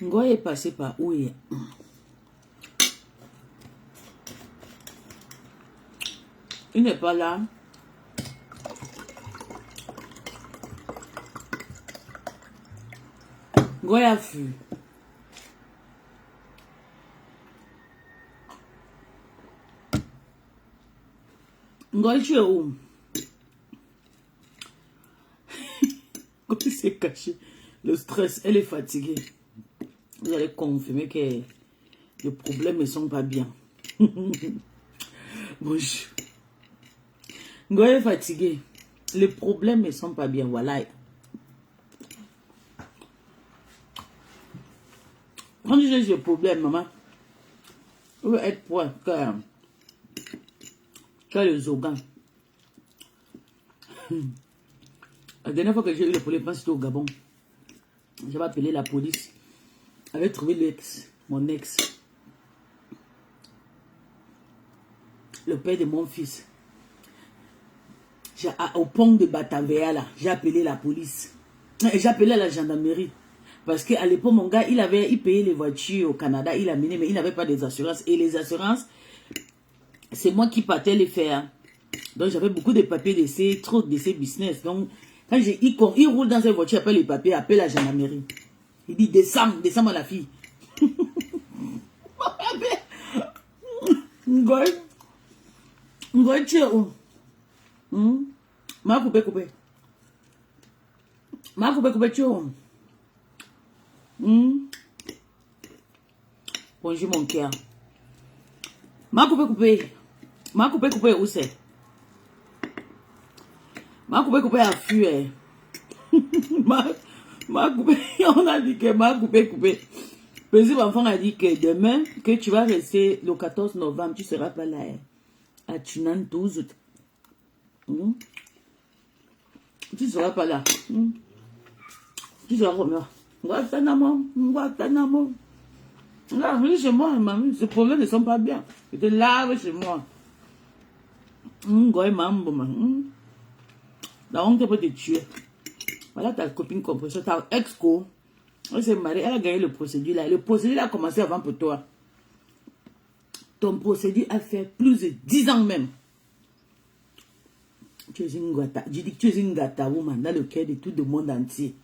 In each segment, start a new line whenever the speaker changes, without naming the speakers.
Ngoy est passé par où il est? Il n'est pas là. Ngoy a fui. Ngoy, tu es où? Ngoy s'est caché. Le stress, elle est fatiguée. Vous allez confirmer que les problèmes ne sont pas bien. Bonjour. Ngoy est fatigué. Les problèmes ne sont pas bien. Voilà. Quand j'ai des problèmes, maman, je veux être point. Car le Zogan. La dernière fois que j'ai eu le problème, c'était au Gabon. J'avais appelé la police. J'avais trouvé l'ex, mon ex. Le père de mon fils. Au pont de Batavia, là, j'ai appelé la police. J'ai appelé la gendarmerie. Parce qu'à l'époque, mon gars, il payait les voitures au Canada, il a mené, mais il n'avait pas des assurances. Et les assurances, c'est moi qui partais les faire. Donc, j'avais beaucoup de papiers d'essai, trop d'essai business. Donc, quand il roule dans cette voiture, appelle les papiers, appelle la gendarmerie. Il dit, descends à la fille. Ngoy, tu es où? Ma coupé. Ma coupé, tu es où? Bonjour mon cœur. Ma coupé. Ma coupé, où c'est? Ma coupé a fui. Ma coupé, on a dit que ma coupé. Le petit enfant a dit que demain, que tu vas rester le 14 novembre, tu ne seras pas là. À Tunan 12. Tu ne seras pas là. Tu seras comme là. Là, oui, chez moi, mamie, ces problèmes ne sont pas bien. Je te lave chez moi. La honte peut te tuer. Voilà ta copine compression, ta ex-co. Elle s'est mariée, elle a gagné le procédure là. Le procédure a commencé avant pour toi. Ton procédure a fait plus de 10 ans même. Tu es une gata. Je dis que tu es une gata woman dans le cœur de tout le monde entier.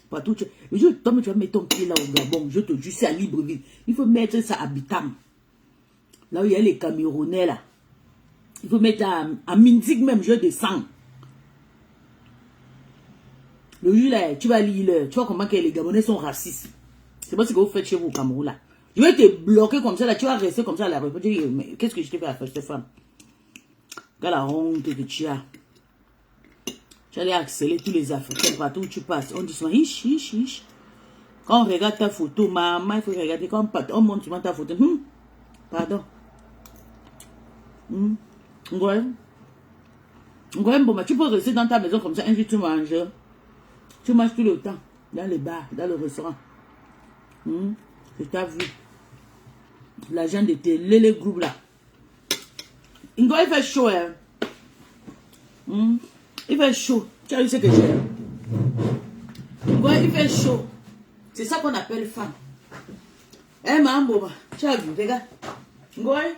Partout, le jour où tu vas mettre ton pied là au Gabon, je te jure, c'est à Libreville. Il faut mettre ça à Bitam. Là où il y a les Camerounais là. Il faut mettre à Minzik même, je descends. Le jour là, tu vas lire, tu vois comment que les Gabonais sont racistes. C'est pas ce que vous faites chez vous au Cameroun là. Je vais te bloquer comme ça là, tu vas rester comme ça à la rue. Mais qu'est-ce que je t'ai fait à faire cette femme? Quelle la honte que tu as. Tu allais accélérer tous les Africains partout où tu passes. On dit souvent, hich. Quand on regarde ta photo, maman, il faut regarder. Quand on monte souvent ta photo, pardon. Ngoy, bon, tu peux rester dans ta maison comme ça. Un jour, tu manges. Tu manges tout le temps. Dans les bars, dans le restaurant. Je t'ai vu. L'agent de télé, les groupes là. Ngoy, il fait chaud, hein. Il fait chaud. Tu as vu ce que j'ai? Ngoy, il fait chaud. C'est ça qu'on appelle femme. Eh, maman, tu as vu, regarde. Ngoy.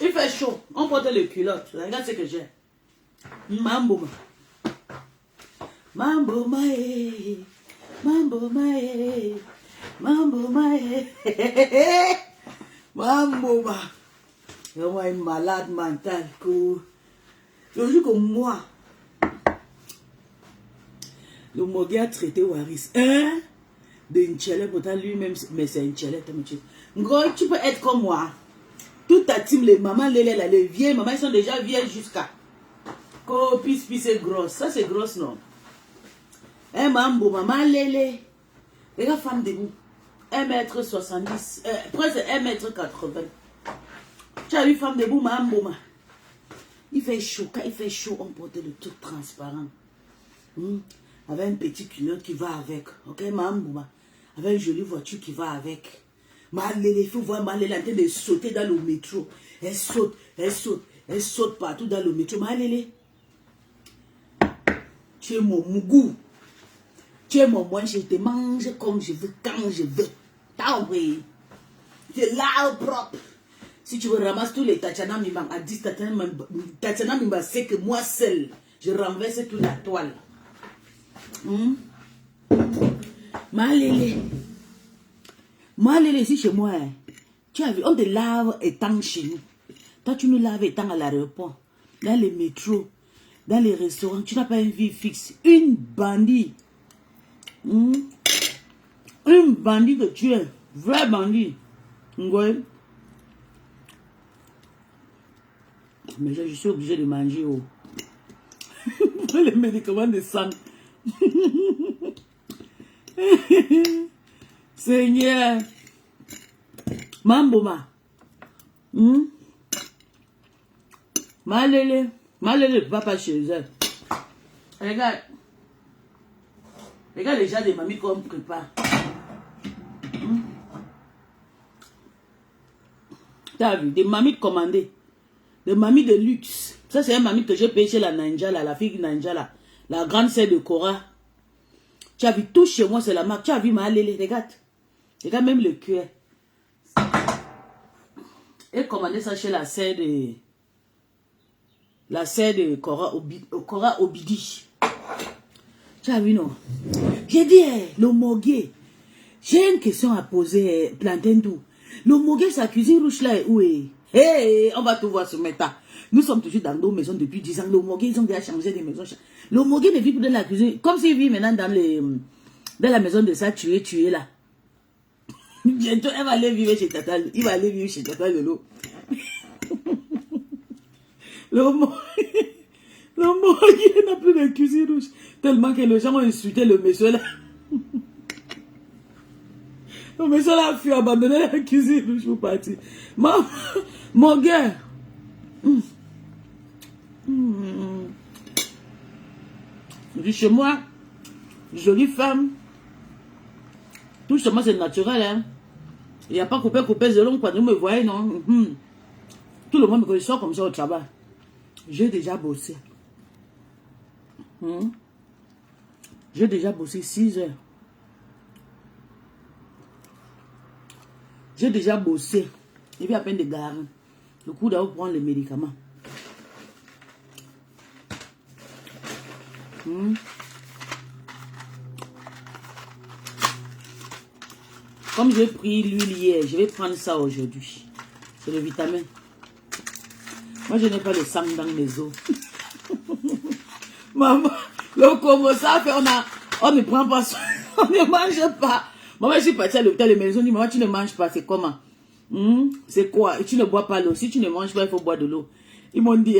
Il fait chaud. On porte le culotte. Regarde ce que j'ai. Mambo. Mambo mae. Mambo mae. Mambo mae. Mambo ma. Moi, une malade mentale. Le jour que moi, le Mogé a traité Waris. De Nchele, pourtant lui-même, mais c'est Nchele. Ngoy, tu peux être comme moi. Toute ta team, les mamans, les vieilles mamans, ils sont déjà vieilles jusqu'à. Copis, c'est grosse. Ça, c'est grosse, non? Mambo, maman, lélé. Regarde, femme debout. 1m70. Presque 1m80. Tu as vu, femme debout, mambo, ma. Il fait chaud. Quand il fait chaud, on porte le truc transparent. Avec un petit culotte qui va avec. Ok, mambo, ma. Avec une jolie voiture qui va avec. Il faut voir Malélé en train de sauter dans le métro. Elle saute partout dans le métro. Malélé. Tu es mon mougou. Tu es mon moi, je te mange comme je veux, quand je veux. T'as compris? Tu es là au propre. Si tu veux ramasser tous les Tatiana Mimba à 10, Tatiana Mimba sait que moi seul, je renverse toute la toile. Malélé. Malélé, ici chez moi, hein. Tu as vu, on te lave étant chez nous. Toi, tu nous laves étant à l'aéroport, dans les métros, dans les restaurants. Tu n'as pas une vie fixe. Une bandit. Une bandit que tu es. Vrai bandit. Ouais. Mais je suis obligé de manger. Oh. Les médicaments de sang. Seigneur. Mamboma. Malélé. Malélé va pas chez eux. Regarde. Regarde les gens de mamie qu'on prépare. T'as vu, des mamies commandées. Des mamies de luxe. Ça, c'est un mamie que j'ai payé chez la Ninja, là, la fille Ninja, là. La grande sœur de Cora. Tu as vu, tout chez moi, c'est la marque. Tu as vu ma lélé, regarde. Regarde même le cuir. Et commandé ça chez la sœur de... La sœur de Cora Obidi. Tu as vu, non? J'ai dit, le mogué. J'ai une question à poser, Plantain tout. Le mogué, sa cuisine rouge là est où est? Hey, on va tout voir sur Meta. Nous sommes toujours dans nos maisons depuis 10 ans. Le mogué, ils ont déjà changé des maisons. Le mogué ne vit plus dans la cuisine. Comme s'il vit maintenant dans la maison de ça, tu es là. Bientôt, elle va aller vivre chez Tata. Il va aller vivre chez Tata de l'eau. Le mogué n'a plus de cuisine rouge. Tellement que les gens ont insulté le monsieur là. Le monsieur là a fui abandonner la cuisine rouge pour partir. Mon gars. Je dis chez moi, jolie femme. Tout chez moi c'est naturel. Hein? Il n'y a pas coupé de long quand vous me voyez, non? Tout le monde me connaît comme ça au travail. J'ai déjà bossé. J'ai déjà bossé 6 heures. J'ai déjà bossé. Il vient à peine de garer. Le coup d'avoir prendre les médicaments. Comme j'ai pris l'huile hier, je vais prendre ça aujourd'hui. C'est le vitamine. Moi, je n'ai pas de sang dans les os. Maman, le comment ça fait, on ne prend pas soin, on ne mange pas. Maman, je suis partie à l'hôpital, les maisons disent, maman, tu ne manges pas, c'est comment? C'est quoi? Et tu ne bois pas l'eau. Si tu ne manges pas, il faut boire de l'eau. Ils m'ont dit,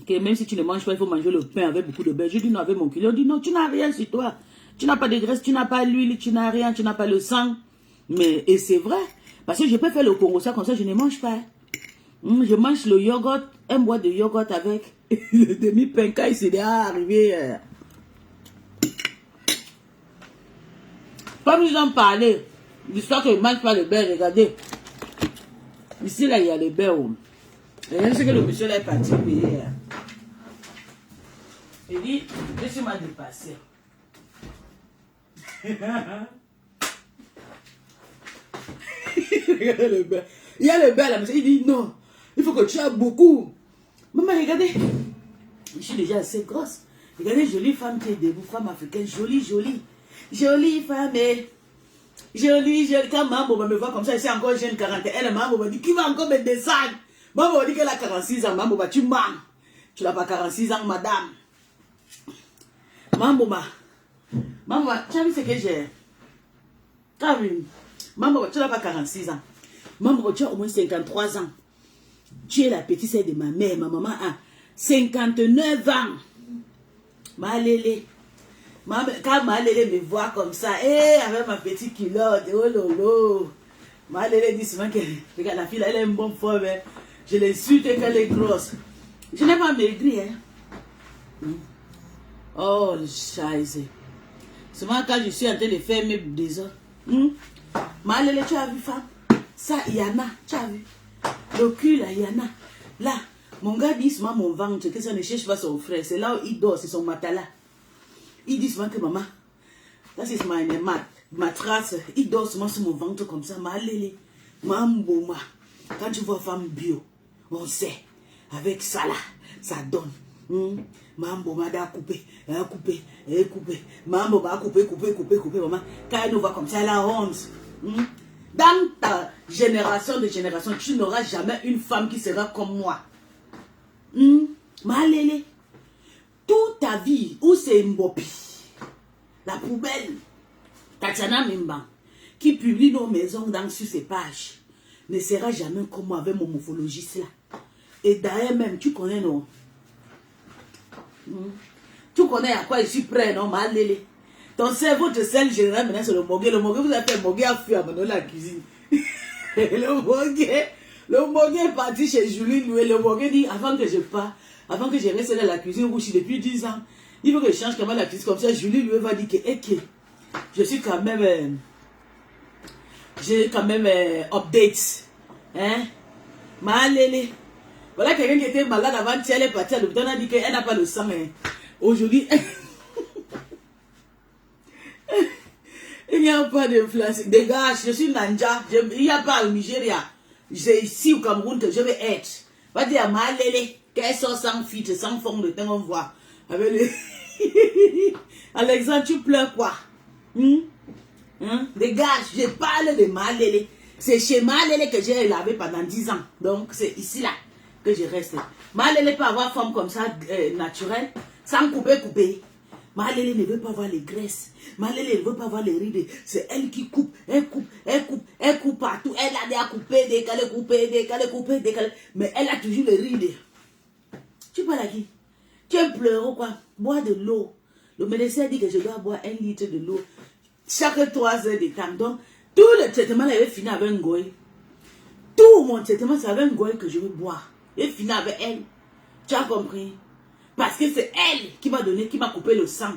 que même si tu ne manges pas, il faut manger le pain avec beaucoup de beurre. Je dis non, avec mon kilo. Ils dit non, tu n'as rien sur toi. Tu n'as pas de graisse, tu n'as pas l'huile, tu n'as rien, tu n'as pas le sang. Mais, et c'est vrai. Parce que je peux faire le Congo, ça, comme ça, je ne mange pas. Je mange le yogourt, un bois de yogourt avec le demi-pain quand il s'est déjà arrivé. Comme ils ont parlé, l'histoire que je ne mange pas le beurre, regardez. Ici, là, il y a le beurre. Regardez ce que le monsieur là est parti payer. Il dit, laissez-moi dépasser. Regardez le beurre. Il y a le beurre là, monsieur. Il dit, non, il faut que tu aies beaucoup. Maman, regardez. Je suis déjà assez grosse. Regardez, jolie femme qui est debout, femme africaine, jolie, jolie. Jolie femme, jolie, jolie. Quand maman me voit comme ça, c'est encore jeune 41. Elle, maman me dit, qui va encore me descendre? Maman me dit qu'elle a 46 ans. Maman, tu mens. Tu n'as pas 46 ans, madame. Maman, tu as vu ce que j'ai? Tu as vu? Maman, tu n'as pas 46 ans. Maman, tu as au moins 53 ans. Tu es la petite sœur de ma mère. Ma maman a 59 ans. Ma lélé. Quand ma lélé me voit comme ça, avec ma petite culotte, oh lolo. Ma lélé dit souvent que regarde, la fille, elle est une bonne femme. Je l'insulte qu'elle est grosse. Je n'ai pas maigri, hein. Oh, le chaise. Seulement quand je suis en train de faire mes désordres. Ma lélé, tu as vu, femme? Ça, il y en a, tu as vu? Le cul, là, il y en a. Là, Mon gars dit souvent mon ventre, que ça ne cherche pas son frère. C'est là où il dort, c'est son matala. Il dit souvent que maman, ça c'est ma trace. Il dort souvent sur mon ventre comme ça. Ma lélé, ma mboma. Quand tu vois femme bio, on sait. Avec ça là, ça donne. Ma mboma a coupé, coupé. Ma mboma a coupé, maman. Quand elle nous voit comme ça, elle a honte. Dans ta génération de génération, tu n'auras jamais une femme qui sera comme moi. Ma lélé, toute ta vie, où c'est Mbopi, la poubelle, Tatiana Mimban, qui publie nos maisons sur ses pages, ne sera jamais comme moi avec mon morphologiste là. Et d'ailleurs même, tu connais non? Tu connais à quoi je suis prêt, non, ma lélé? Ton cerveau te sel général maintenant c'est le mogué. Le mogué, vous avez fait mogué à fuir à la cuisine. Le mogué est parti chez Julie Loué. Le mogué dit, avant que je parte, avant que je reste dans la cuisine où je suis depuis 10 ans, il faut que je change quand même la cuisine. Comme ça, Julie Loué va dire que, je suis quand même, j'ai quand même update. Hein? Ma lélé. Voilà quelqu'un qui était malade avant, elle est partie à l'hôpital, on a dit qu'elle n'a pas le sang. Hein. Aujourd'hui, il n'y a pas d'inflation. Dégage, je suis Nanja. Il n'y a pas au Nigeria. C'est ici au Cameroun que je vais être. Va dire à ma lélé qu'elle sort sans filtre, sans fond de teint, on voit. Avec le... Alexandre, tu pleures quoi? Dégage, je parle de ma lélé. C'est chez ma lélé que j'ai lavé pendant 10 ans. Donc, c'est ici là que je reste. Ma lélé peut avoir forme comme ça, naturelle, sans couper. Ma lélé ne veut pas voir les graisses. Ma lélé ne veut pas voir les rides. C'est elle qui coupe. Elle coupe partout. Elle a déjà coupé, décalé. Mais elle a toujours les rides. Tu parles à qui? Tu es pleureux ou quoi? Bois de l'eau. Le médecin dit que je dois boire 1 litre de l'eau chaque 3 heures de temps. Donc, tout le traitement là, il est fini avec un goy. Tout mon traitement, c'est avec un goy que je veux boire. Il est fini avec elle. Tu as compris? Parce que c'est elle qui m'a donné, qui m'a coupé le sang.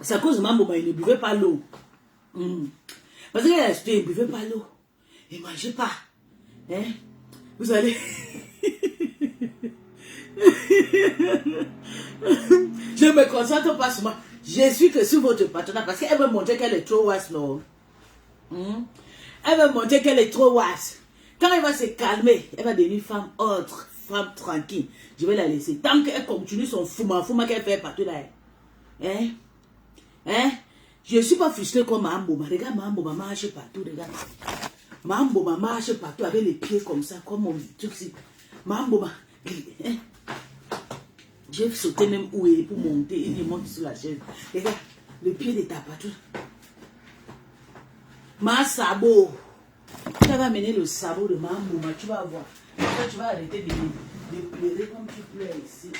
C'est à cause de ma maman, il ne buvait pas l'eau. Parce qu'elle a acheté, il ne buvait pas l'eau. Il ne mangeait pas. Hein? Vous allez... Je ne me concentre pas sur moi. Je suis que sur votre partenaire parce qu'elle veut montrer qu'elle est trop wasse, non? Elle veut montrer qu'elle est trop wasse. Quand elle va se calmer, elle va devenir femme autre, femme tranquille. Je vais la laisser. Tant qu'elle continue son fouma qu'elle fait partout là. Je ne suis pas frustrée comme Mamboma. Regarde, Mamboma marche partout, regarde. Mamboma marche partout avec les pieds comme ça, comme mon truc ici. Mamboma. J'ai sauté même où il est pour monter. Il monte sur la chaise. Regarde, le pied de ta partout. Ma sabot. Tu vas amener le sabot de Mamboma, tu vas voir. Après, tu vas arrêter de pleurer comme tu pleures ici.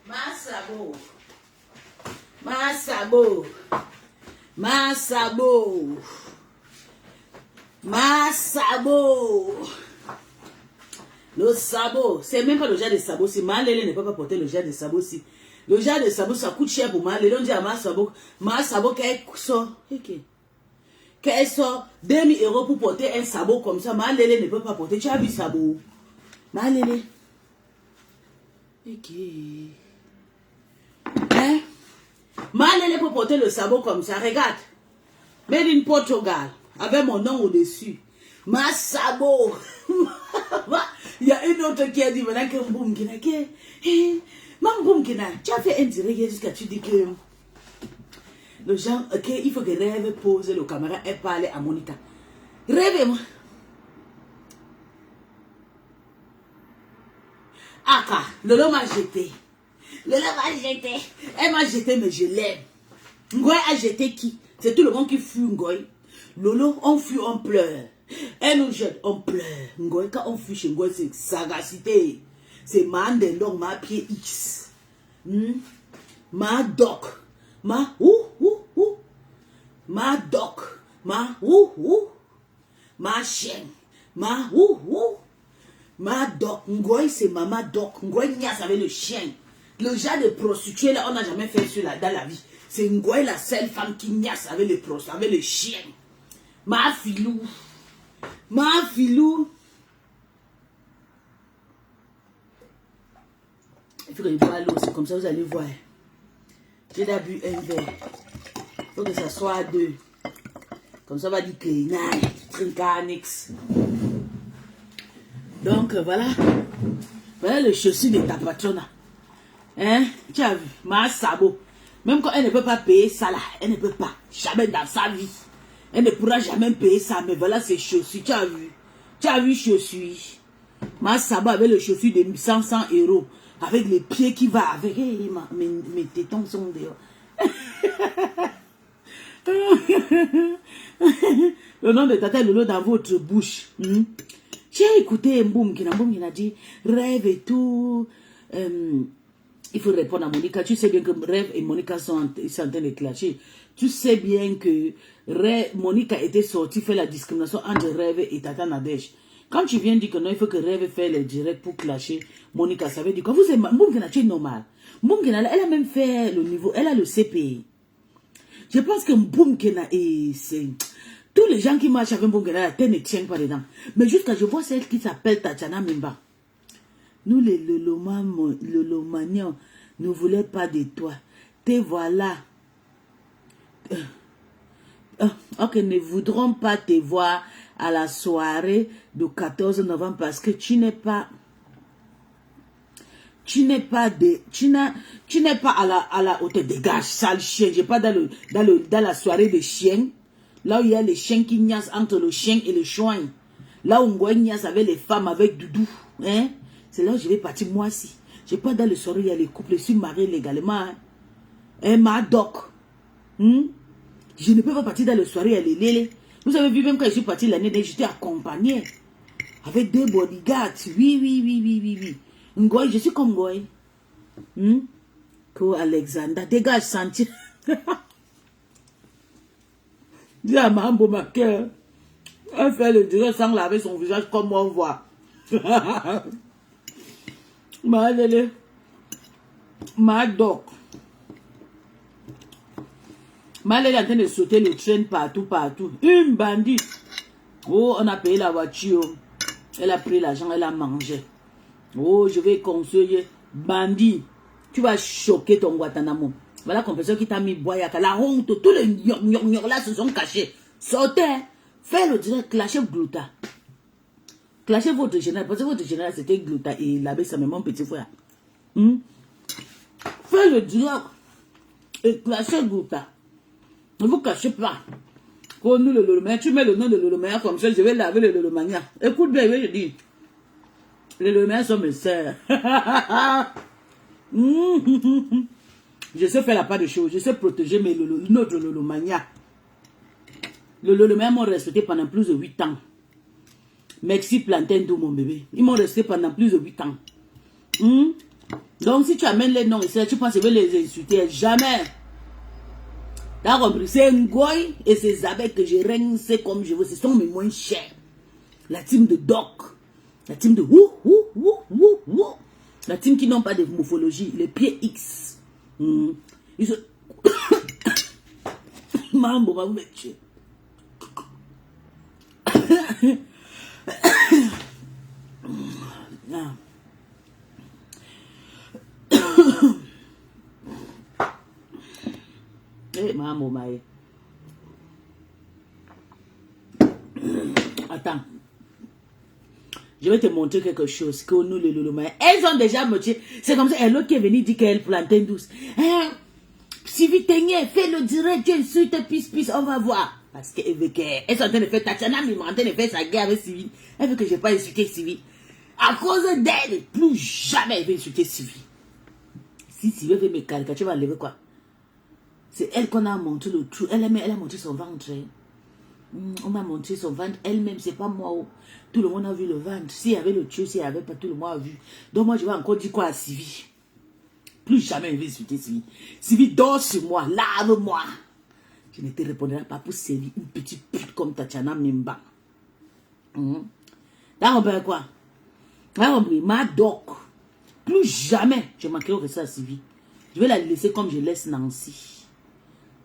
Ma sabot. Le sabot. C'est même pas le genre de sabot. Si ma lélé ne peut pas porter le genre de sabot, si. Le genre de sabot, ça coûte cher pour ma lélé. On dit à ma sabot qu'elle sort. Qu'elle sort 2000 € pour porter un sabot comme ça. Ma lélé ne peut pas porter. Tu as vu sabot? Ma lélé. Hein? Ma lélé peut porter le sabot comme ça. Regarde. Made in Portugal. Avec mon nom au-dessus. Ma sabot. Il y a une autre qui a dit maintenant que Mboumkina. Mboumkina, tu as fait un direct jusqu'à tu dis que le genre, ok, il faut que Rêve pose le caméra et parle à Monica. Rêve-moi. Aka, Lolo m'a jeté. Elle m'a jeté, mais je l'aime. Ngoy a jeté qui? C'est tout le monde qui fuit Ngoy. Lolo, on fuit, on pleure. Elle nous jette, on pleure. Ngoy, quand on fuit chez Ngoy, c'est sagacité. C'est ma ndendong, ma pied X. Ma doc. Ma Ma doc. Ma ma chienne, ma ma doc, Ngoy c'est maman doc, Ngoy niasse avec le chien. Le genre de prostituée là, on n'a jamais fait sur dans la vie. C'est Ngoy la seule femme qui niasse avec avec le chien. Ma filou, ma filou. Il faut que je bois l'eau, c'est comme ça vous allez voir. J'ai déjà bu un verre. Il faut que ça soit à 2. Comme ça on va dire que trincanix. Donc voilà. Voilà le chaussure de ta patronne. Hein? Tu as vu? Ma sabot. Même quand elle ne peut pas payer ça là, elle ne peut pas. Jamais dans sa vie. Elle ne pourra jamais payer ça. Mais voilà ses chaussures. Tu as vu? Tu as vu chaussures? Ma sabot avec le chaussure de 100 €. Avec les pieds qui va avec. Hey, mes tétons sont dehors. Le nom de Tata Lolo dans votre bouche. J'ai écouté Mboum qui a dit rêve et tout. Il faut répondre à Monica. Tu sais bien que Rêve et Monica sont en train de clasher. Tu sais bien que Monica était sortie faire la discrimination entre Rêve et Tata Nadège. Quand tu viens dire que non, il faut que Rêve fasse les directs pour clasher Monica, ça veut dire que vous êtes Mboum qui normal. Mboum qui elle a même fait le niveau, elle a le CPI. Je pense que Mboum qui c'est tous les gens qui marchent avec Mboum qui la tête ne tient pas dedans. Mais jusqu'à je vois celle qui s'appelle Tatiana Mimba. Nous les Lolomanians ne voulaient pas de toi. Te voilà. Ok, ne voudront pas te voir à la soirée du 14 novembre parce que tu n'es pas à la haute dégage, sale chien. Je pas dans la soirée des chiens. Là où il y a les chiens qui niassent entre le chien et le chouin. Là où on niasse avec les femmes avec doudou. Hein? C'est là où je vais partir moi aussi. Je pas dans le soirée, il y a les couples, je suis marié légalement. Hein? Ma doc. Je ne peux pas partir dans le soirée, il y a les lélés. Vous avez vu, même quand je suis parti l'année dernière, j'étais accompagné. Avec 2 bodyguards. Oui. Ngoy, je suis comme Ngoy. Ko Alexander, dégage, sentir. Dis à Mambo ma cœur. Elle fait le direct sans laver son visage comme on voit. Ma lélé. Ma doc. Ma lélé est en train de sauter le train partout. Une bandite. Oh, on a payé la voiture. Elle a pris l'argent, elle a mangé. Oh, je vais conseiller. Bandit, tu vas choquer ton Guantanamo. Voilà qu'on qui t'a mis boyaka. La honte, tous les gnon là se sont cachés. Sortez, fais le direct, clashez Glouta. Clashez votre général, parce que votre général c'était Glouta et il avait ça, mais mon petit frère. Fais le direct et clashez Glouta. Ne vous cachez pas. Pour nous, le Lolomania, tu mets le nom de Lolomania comme ça, je vais laver le Lolomania. Écoute bien, je dis. Les Lolomania sont mes sœurs. Je sais faire la part de choses, je sais protéger notre Lolomania. Le Lolomania m'ont respecté pendant plus de 8 ans. Merci Plantain d'où mon bébé. Ils m'ont resté pendant plus de 8 ans. Donc si tu amènes les noms ici, tu penses que je vais les insulter. Jamais. T'as compris? C'est Ngoy et c'est Zabek que je règne, c'est comme je veux. Ce sont mes moins chers. La team de Doc. La team de La team qui n'ont pas de morphologie. Les pieds X. Ils se... Mambo va vous mettre. Mambo maï. Attends. Je vais te montrer quelque chose que nous les Lolomaya. Elles ont déjà moitié. C'est comme ça. Et l'autre qui est venu dit qu'elle plantait douce. Si vite fais le direct, tu insultes, pisse, on va voir. Parce qu'elle veut qu'elle sont en train de faire Tatiana, mais en train de faire sa guerre avec Sylvie. Elle veut que je n'ai pas insulté Sylvie. À cause d'elle, plus jamais elle veut insulter Sylvie. Si Sylvie veut me caricaturer, tu vas enlever quoi? C'est elle qu'on a montré le trou. Elle a montré son ventre. On m'a montré son ventre. Elle-même, c'est pas moi. Tout le monde a vu le ventre. S'il y avait le tuyau, s'il n'y avait pas, tout le monde a vu. Donc moi, je vais encore dire quoi à Sylvie? Plus jamais je vais insulter Sylvie. Sylvie, dors sur moi. Lave-moi. Je ne te répondrai pas pour Sylvie. Une petite pute comme Tatiana Mimba. T'as compris quoi? T'as compris? Ma doc. Plus jamais je manquerai au restaurant civil. Je vais la laisser comme je laisse Nancy.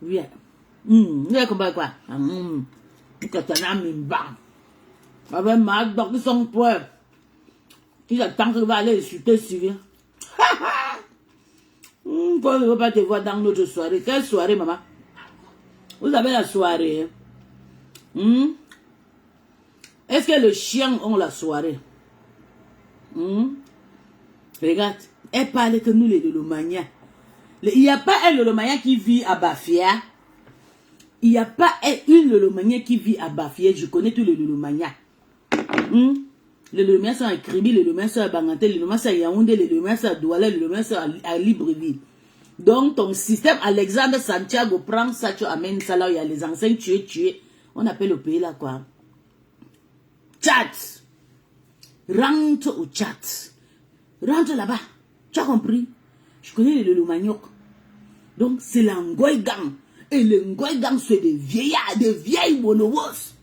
Oui. Vous avez compris quoi? Avec ma doc, ils sont prêts. Ils attendent que je vais aller insulter civil. Pourquoi je ne veux pas te voir dans notre soirée? Quelle soirée, maman? Vous avez la soirée. Est-ce que les chiens ont la soirée? Regarde, elle parle que nous les Lolomania. Il n'y a pas un Lolomania qui vit à Bafia. Il n'y a pas une Lolomania qui vit à Bafia. Je connais tous les Lolomania. Les Lolomania sont à Kribi, les Lolomania sont à Banganté, les Lolomania sont à Yaoundé, les Lolomania sont à Douala, les Lolomania sont à Libreville. Donc ton système, Alexandre Santiago prend ça, tu amènes ça là où il y a les anciens tués. On appelle le pays là quoi? Tchad. Rentre au Tchad. Rentre là-bas. Tu as compris? Je connais le Lomagnoc. Donc c'est la Ngoy Gang. Et le Ngoy Gang c'est des vieillards, des vieilles monowos.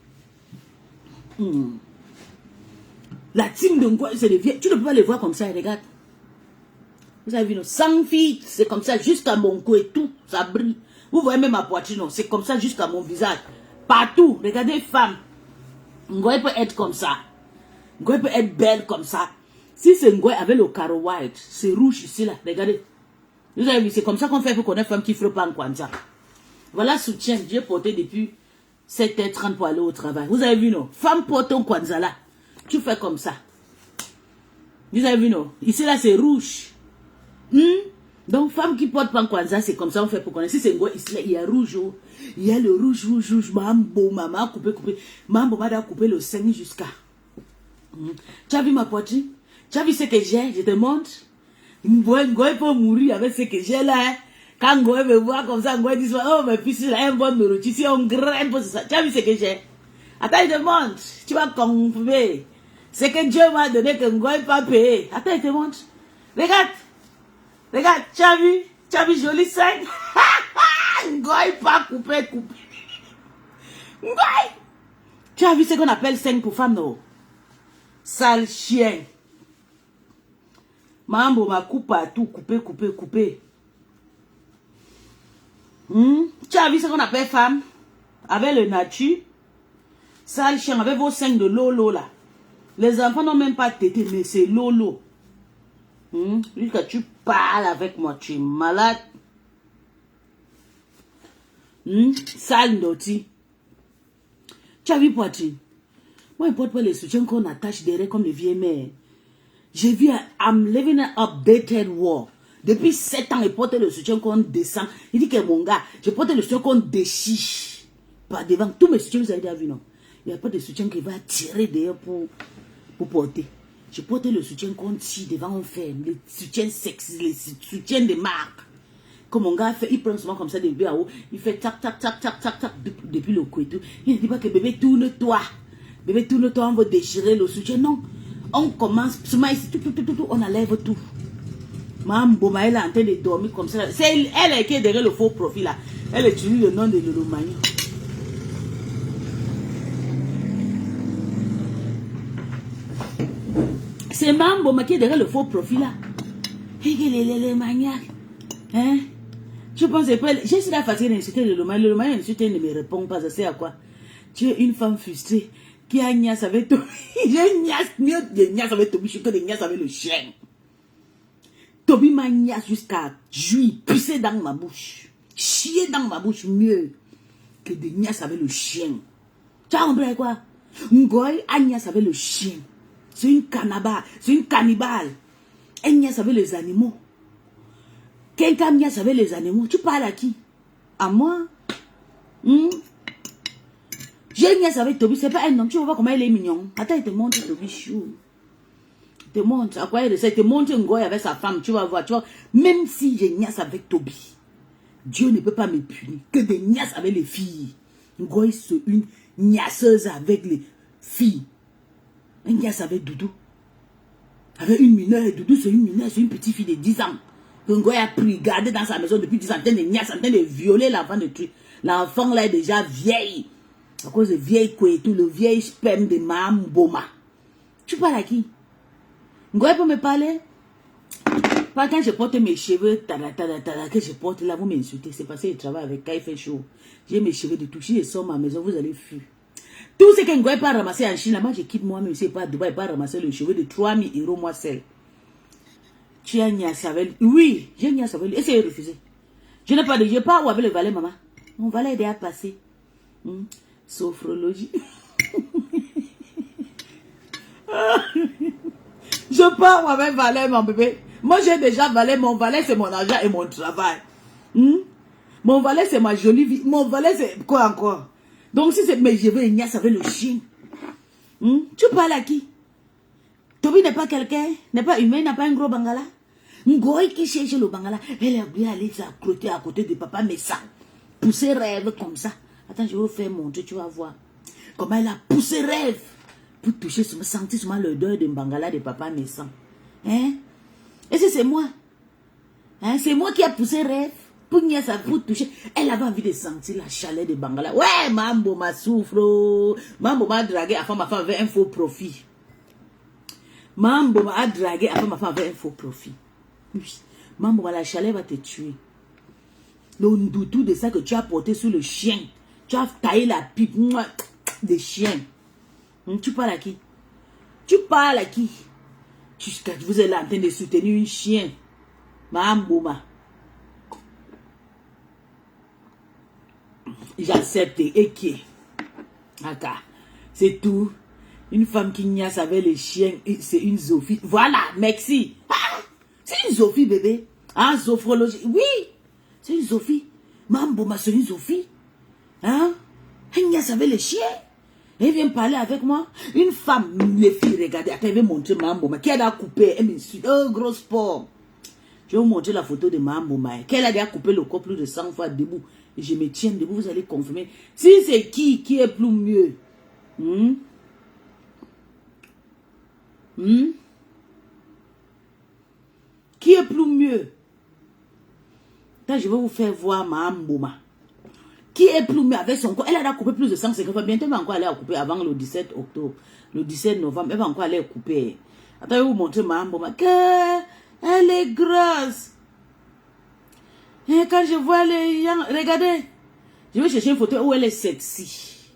La team de Ngoy c'est des vieilles. Tu ne peux pas les voir comme ça, regarde. Vous avez vu, non? 100 filles, c'est comme ça jusqu'à mon cou et tout, ça brille. Vous voyez même ma poitrine, c'est comme ça jusqu'à mon visage. Partout, regardez, femmes. Ngoy peut être comme ça. Ngoy peut être belle comme ça. Si c'est Ngoy avec le carreau white, c'est rouge ici là, regardez. Vous avez vu, c'est comme ça qu'on fait pour connaître une femme qui ne ferait pas en Kwanzaa. Voilà soutien que j'ai porté depuis 7h30 pour aller au travail. Vous avez vu, non? Femme porte ton Kwanzaa là. Tu fais comme ça. Vous avez vu, non? Ici là, c'est rouge. Donc, femme qui porte pas Kwanzaa, c'est comme ça on fait pour connaître. Si c'est Ngoy, ici là, il y a rouge. Il y a le rouge. Mambo, maman, coupé. Mambo, m'a coupé le sein jusqu'à. Tu as vu ma poitrine? Tu as vu ce que j'ai? Je te montre. Ngoy peut mourir avec ce que j'ai là. Hein. Quand Ngoy me voit comme ça, Ngoy dit oh, mais puis c'est un bon nourriture. Si on graine pour ça. Tu as vu ce que j'ai? Attends, je te montre. Tu vas confirmer. C'est que Dieu m'a donné que Ngoy pas payé. Attends, je te montre. Regarde, tu as vu joli sein? Ngoy pas coupé. Ngoy! Tu as vu ce qu'on appelle sein pour femme, non? Sale chien. Mambo ma coupe partout, coupé. Tu as vu ce qu'on appelle femme? Avec le nature. Sale chien, avec vos seins de lolo là. Les enfants n'ont même pas tété, mais c'est lolo. Jusqu'à tu parles avec moi, tu es malade. Sale noti. Tu as vu poitrine? Moi, importe pas les soutiens qu'on attache derrière comme les vieilles mères. J'ai vu, I'm living an updated world. Depuis 7 ans, il porte le soutien qu'on descend. Il dit que mon gars, je porte le soutien qu'on déchiche. Pas devant. Tous mes soutiens, vous avez déjà vu, non? Il n'y a pas de soutien qui va tirer derrière pour porter. Je porte le soutien qu'on tire devant, on ferme. Les soutiens sexy, les soutiens de marque. Comme mon gars fait, il prend souvent comme ça depuis à haut. Il fait tac, depuis le cou et tout. Il ne dit pas que bébé, tourne-toi. Bébé, tourne-toi, on va déchirer le soutien. Non. On commence, on enlève tout. Mambo, elle est en train de dormir comme ça. C'est elle qui est derrière le faux profil là. Elle utilise le nom de Lolomagno. C'est Mambo qui est derrière le faux profil là. Les maniaques. Hein? Je pense que j'ai essayé de fatiguer d'insulter le Lolomagno. Le Lolomagno ne me répond pas. Ça sert à quoi? Tu es une femme frustrée qui a niasse avec Toby. J'ai niasse avec Toby. Je suis que des niasse avec le chien. Toby m'a niasse jusqu'à jouir, pisser dans ma bouche. Chier dans ma bouche mieux que des niasse avec le chien. Tu as compris quoi? Ngoy a niasse avec le chien. C'est une cannibale. C'est une cannibale. Elle niasse avec les animaux. Quelqu'un niasse avec les animaux. Tu parles à qui? À moi? J'ai niasse avec Toby. C'est pas un homme. Tu vois comment il est mignon. Attends, il te montre Toby chou. Te montre à quoi il essaie, te montre Ngoy avec sa femme, tu vas voir, tu vois, même si j'ai niasse avec Toby, Dieu ne peut pas me punir, que des niasses avec les filles. Ngoy c'est une niasseuse avec les filles. Une niasse avec Doudou. Avec une mineure, Doudou c'est une mineure, c'est une petite fille de 10 ans. Que Ngoy a pris, gardé dans sa maison depuis 10 ans, en train de niasse, en train de violer l'enfant de truc. L'enfant là est déjà vieille. À cause de vieille couille et tout, le vieil sperme de Mamboma. Tu parles à qui? Ngoy peut me parler? Pas quand je porte mes cheveux, que je porte là, vous m'insultez. C'est parce que je travaille avec quand il fait chaud. J'ai mes cheveux de toucher, je sors ma maison, vous allez fuir. Tout ce que Ngoy pas ramasser en Chine, là, moi je quitte moi-même, c'est pas à Dubaï, pas ramasser le cheveu de 3000 € moi seul. Tu as Nia Savel? Oui, j'ai Nia Savel. Et c'est refusé. Je n'ai pas de. Je pars où avec le valet, maman. Mon valet est déjà passé. Sophrologie. Je pars avec valet, mon bébé. Moi, j'ai déjà valet. Mon valet, c'est mon argent et mon travail. Mon valet, c'est ma jolie vie. Mon valet, c'est quoi encore? Donc, si c'est. Mais je veux Nia Savel le chien. Tu parles à qui? Toby n'est pas quelqu'un, n'est pas humain, n'a pas un gros bangala. Ngoy qui cherche le bangala, elle a oublié aller s'accrocher à côté de papa Messa. Pousser rêve comme ça. Attends, je vais vous faire montrer, tu vas voir. Comment elle a poussé rêve pour toucher, sentir seulement l'odeur de bangala de papa Messa. Hein? Et c'est moi. Hein? C'est moi qui a poussé rêve pour toucher. Elle avait envie de sentir la chaleur de bangala. Ouais, Mambo m'a souffle. Mambo m'a dragué afin ma femme avait un faux profit. Mambo m'a dragué afin ma femme avait un faux profit. Oui. Mambo, la chaleur va te tuer. Le ndoutou de ça que tu as porté sur le chien. Tu as taillé la pipe des chiens. Tu parles à qui? Tu parles à qui? Vous êtes là en train de soutenir un chien. Mambo, j'accepte. Et qui? C'est tout. Une femme qui niaise avec les chiens, c'est une zoophilie. Voilà, merci. C'est une zoophilie, bébé. Hein, sophrologie. Oui, c'est une zoophilie. Mamboma, c'est une zoophilie. Hein? Elle niaise avec les chiens. Elle vient parler avec moi. Une femme, les filles, regardez. Attends, elle veut montrer Mamboma. Qu'elle a coupé. Elle m'insulte. Oh, gros sport. Je vais vous montrer la photo de Mamboma. Qu'elle a déjà coupé le corps plus de 100 fois debout. Et je me tiens debout. Vous allez confirmer. Si c'est qui est plus mieux? Qui est plus mieux? Là, je vais vous faire voir Mamboma. Qui est plus mieux avec son corps? Elle a coupé plus de 150 fois. Bientôt, elle va encore aller couper avant le 17 octobre. Le 17 novembre, elle va encore aller couper. Attends, je vais vous montrer Mamboma. Elle est grosse. Et quand je vois les gens, regardez. Je vais chercher une photo où elle est sexy.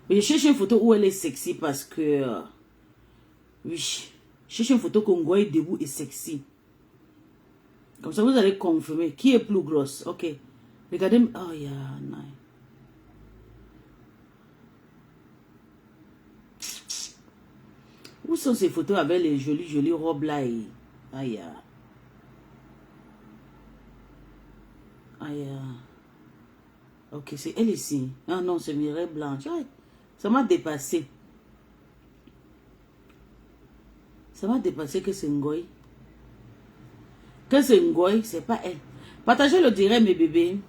Mais je cherche une photo où elle est sexy parce que... oui. Je cherche une photo qu'on voit debout et sexy. Comme ça, vous allez confirmer qui est plus grosse. Ok. Regardez. Oh, yeah, nice. Où sont ces photos avec les jolies robes là? Aïe. Aïe. Ok, c'est elle ici. Ah non, c'est Mireille Blanche. Ça m'a dépassé. Ça m'a dépassé que c'est Ngoy. Que c'est Ngoy, c'est pas elle. Partagez le direct, mes bébés.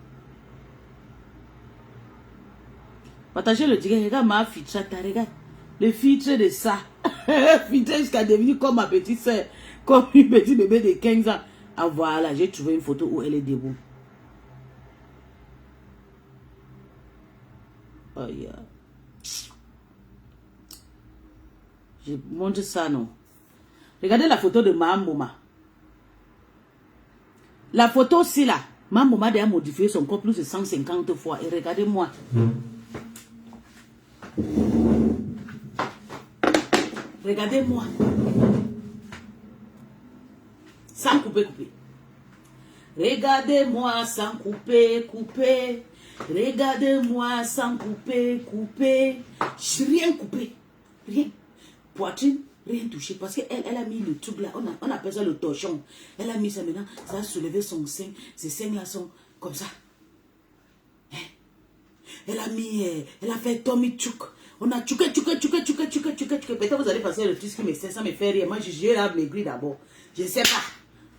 Partagez le direct. Regarde ma filtre. Regarde. Le filtre de ça. Filtre jusqu'à devenir comme ma petite soeur. Comme une petite bébé de 15 ans. Ah voilà, j'ai trouvé une photo où elle est debout. Oh yeah. Je montre ça, non. Regardez la photo de Mamboma. La photo aussi là. Mamboma a déjà modifié son corps plus de 150 fois. Et regardez-moi. Regardez-moi. Sans couper. Regardez-moi sans couper. Regardez-moi sans couper. Rien coupé. Rien. Poitrine, rien touché. Parce qu'elle a mis le truc là. On appelle ça le torchon. Elle a mis ça maintenant. Ça a soulevé son sein. Ces seins là sont comme ça. Hein? Elle a fait Tommy Tchouk. On a tchouké. Peut-être vous allez passer le truc qui me fait, ça me fait rire. Moi, j'ai là maigri d'abord. Je ne sais pas.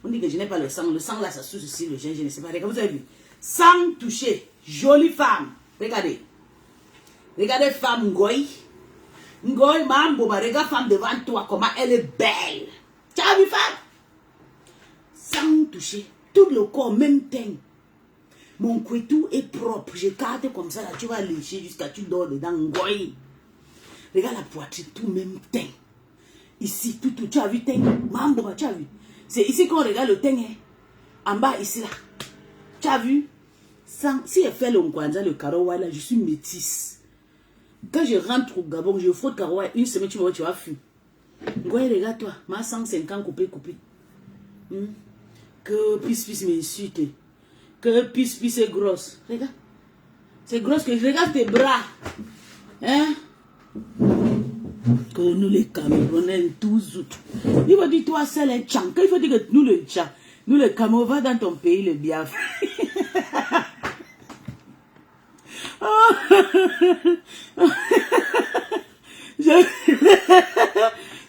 On dit que je n'ai pas le sang. Le sang là, ça souche ici, le gène, je ne sais pas. Regardez, vous avez vu. Sans toucher. Jolie femme. Regardez. Regardez femme Ngoy. Ngoy Mamboma. Regarde femme devant toi, comment elle est belle. Tu as vu femme? Sans toucher. Tout le corps, même teint. Mon couetou est propre. Je garde comme ça, là, tu vas lécher jusqu'à tu dors dedans. Ngoï. Regarde la poitrine, tout même teint. Ici, tout, tu as vu teint? Mambo, tu as vu? C'est ici qu'on regarde le teint. Hein? En bas, ici, là. Tu as vu? Sans, si elle fait le Nkwanza, le Karowa, là, je suis métisse. Quand je rentre au Gabon, je frotte Karowa, une semaine, tu vas fuir. Ngoï, regarde-toi. Ma 150 coupé. Que pisse m'insulte. Que pisse est grosse. Regarde. C'est grosse que je regarde tes bras. Hein? Que nous les Camerounais, tous. Il faut dire toi seul un tchank. Il faut dire que nous le tchank. Nous le Cameroun, va dans ton pays le Biafra.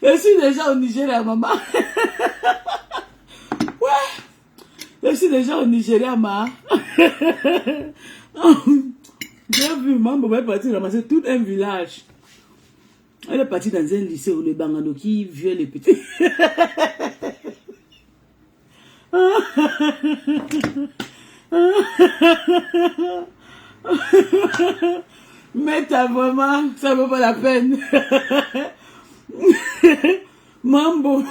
Je suis déjà au Nigeria, maman. Ouais. Je suis déjà au Nigeria, maman. J'ai vu, maman est partie ramasser tout un village. Elle est partie dans un lycée où les Bangado qui violent les petits. Mais t'as vraiment, ça vaut pas la peine. Mambo.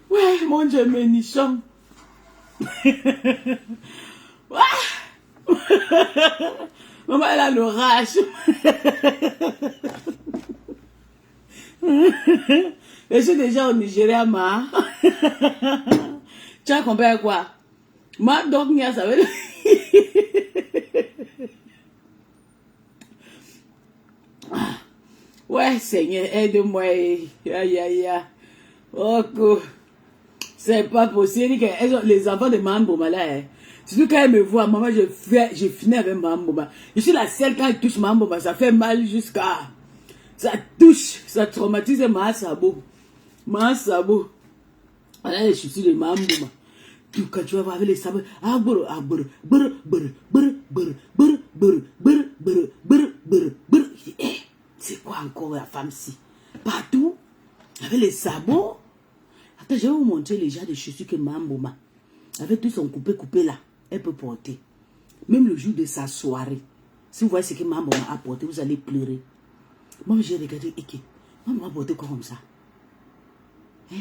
Ouais, mon Dieu, mes nichons. Maman, elle a l'orage. Je suis déjà au Nigeria, ma. Tu as compris quoi? Ma donc, ça veut dire. Ouais, Seigneur, aide-moi. Aïe. Oh, c'est pas possible. Les enfants de Mambo, là. Surtout quand elle me voit, maman, je finis avec Mambo. Je suis la seule quand elle touche Mambo, ça fait mal jusqu'à. Ça touche, ça traumatise ma sabot. Ma sabot. Voilà les chaussures de Mambo. Tout quand tu vas voir avec les sabots. C'est quoi encore la femme-ci? Partout, avec les sabots. Attends, je vais vous montrer les genres de chaussures que Mambo, avec tout son coupé là, elle peut porter. Même le jour de sa soirée. Si vous voyez ce que Mambo a porté, vous allez pleurer. Moi, j'ai regardé, Maman a porté quoi comme ça? Hein?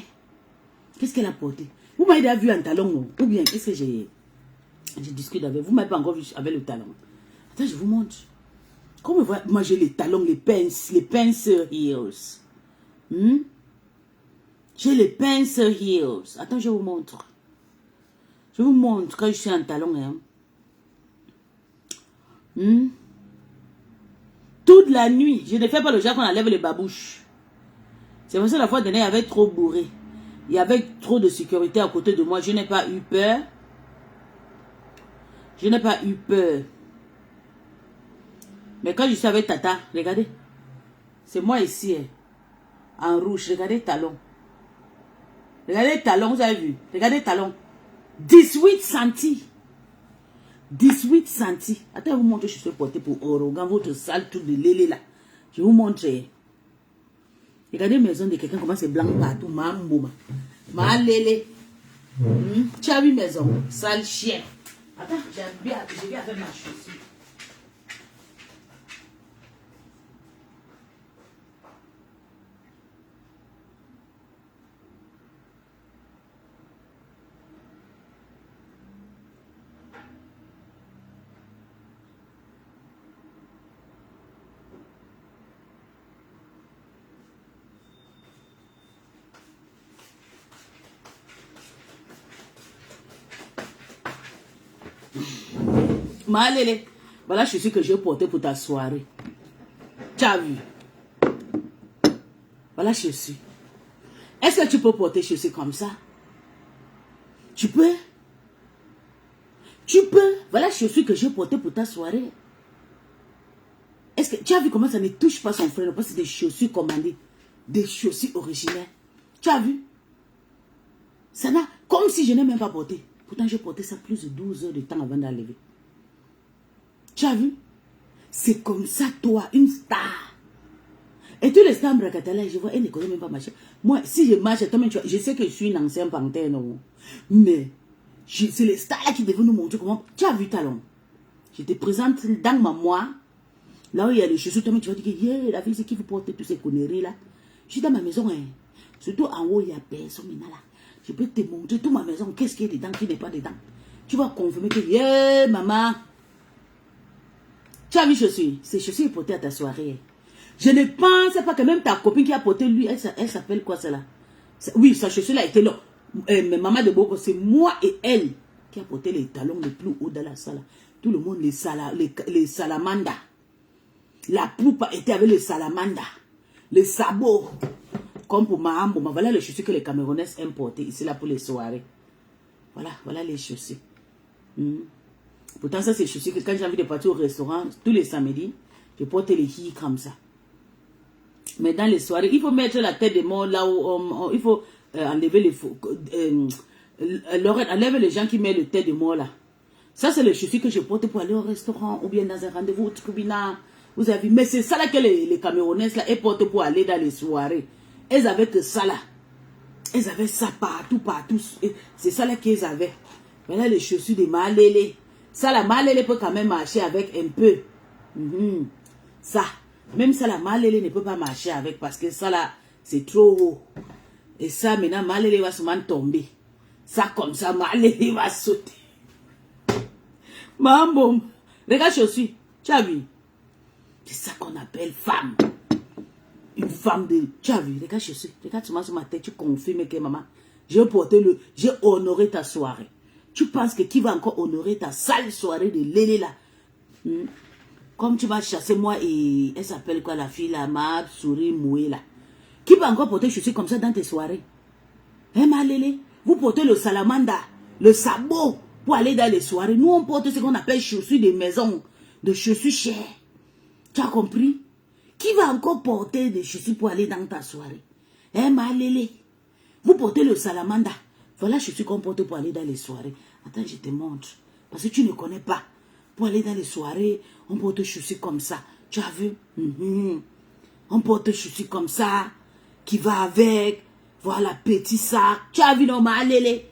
Qu'est-ce qu'elle a porté? Vous m'avez déjà vu un talon, ou bien, qu'est-ce que j'ai discuté avec vous? Vous m'avez pas encore vu avec le talon. Attends, je vous montre. Comme vous voyez, moi j'ai les talons, les Pencil Heels. J'ai les Pencil Heels. Attends, je vous montre. Je vous montre quand je suis en talon. Toute la nuit, je ne fais pas le genre qu'on enlève les babouches. C'est pour ça la fois dernière, il y avait trop bourré. Il y avait trop de sécurité à côté de moi. Je n'ai pas eu peur. Je n'ai pas eu peur. Mais quand je suis avec Tata, regardez. C'est moi ici. En rouge. Regardez le talon. Regardez le talon, vous avez vu. Regardez le talon. 18 cm. 18 cm. Attends, je vous montre, je suis porté pour Orogan, votre salle, tout de lélé là. Je vous montre. Regardez maison de quelqu'un, comment c'est blanc partout. Ma lélé. Tu as vu maison, sale chien. Attends, je viens avec ma chaussure. Malélé, voilà je suis que je vais porter pour ta soirée. Tu as vu? Voilà je suis. Est-ce que tu peux porter chaussures comme ça? Tu peux? Tu peux? Voilà chaussures que je vais porter pour ta soirée. Est-ce que tu as vu comment ça ne touche pas son frère? Parce que c'est des chaussures commandées. Des chaussures originales. Tu as vu? Ça n'a, comme si je n'ai même pas porté. Pourtant j'ai porté ça plus de 12 heures de temps avant d'enlever. Tu as vu? C'est comme ça, toi, une star. Et tous les stars Bracatala, je vois, elle ne connaît même pas marcher. Moi, si je marche, je sais que je suis une ancienne panthère, non. Mais, C'est les stars là qui devaient nous montrer comment. Tu as vu talon. Je te présente dans ma moi. Là où il y a les chaussures, tu vas dire que yeah, la fille, c'est qui vous porte toutes ces conneries là. Je suis dans ma maison, hein. Surtout en haut, il y a personne là. Je peux te montrer toute ma maison, qu'est-ce qui est dedans, qui n'est pas dedans. Tu vas confirmer que yeah, maman. Tu as vu chaussures? Ces chaussures portées à ta soirée. Je ne pense pas que même ta copine qui a porté lui, elle s'appelle quoi celle-là? Oui, sa chaussure là était là. Mais maman de Bogo, c'est moi et elle qui a porté les talons les plus hauts dans la salle. Tout le monde, les salamandres. La poupe était avec les salamandres. Les sabots. Comme pour Mahambo. Voilà les chaussures que les Camerounais aiment porter ici là pour les soirées. Voilà les chaussures. Pourtant, ça c'est chaussures que quand j'ai envie de partir au restaurant, tous les samedis, je porte les filles comme ça. Mais dans les soirées, il faut mettre la tête de mort là où il faut enlever les faux. Enlever les gens qui mettent le tête de mort là. Ça, c'est les chaussures que je porte pour aller au restaurant ou bien dans un rendez-vous au tribunal. Vous avez vu, mais c'est ça là que les Camerounaises là, elles portent pour aller dans les soirées. Elles avaient que ça là. Elles avaient ça partout. C'est ça là qu'elles avaient. Voilà les chaussures de Malélé. Ça la Malélé peut quand même marcher avec un peu. Ça. Même ça la Malélé ne peut pas marcher avec parce que ça là, c'est trop haut. Et ça maintenant, Malélé va seulement tomber. Ça comme ça, Malélé va sauter. Mambo. Regarde chaussures. Tu as vu? C'est ça qu'on appelle femme. Une femme de... Tu as vu? Regarde chaussures. Regarde sur ma tête. Tu confirmes que maman, j'ai honoré ta soirée. Tu penses que qui va encore honorer ta sale soirée de Lélé là? Comme tu vas chasser moi et... Elle s'appelle quoi la fille là? Ma souris mouée là. Qui va encore porter chaussures comme ça dans tes soirées? Hein ma Lélé? Vous portez le salamanda, le sabot pour aller dans les soirées. Nous on porte ce qu'on appelle chaussures de maison. De chaussures chères. Tu as compris? Qui va encore porter des chaussures pour aller dans ta soirée? Hein ma Lélé? Vous portez le salamanda. Voilà chaussures qu'on porte pour aller dans les soirées. Attends, je te montre. Parce que tu ne connais pas. Pour aller dans les soirées, on porte chaussures comme ça. Tu as vu? On porte chaussures comme ça. Qui va avec. Voilà, petit sac. Tu as vu, non, ma Lélé?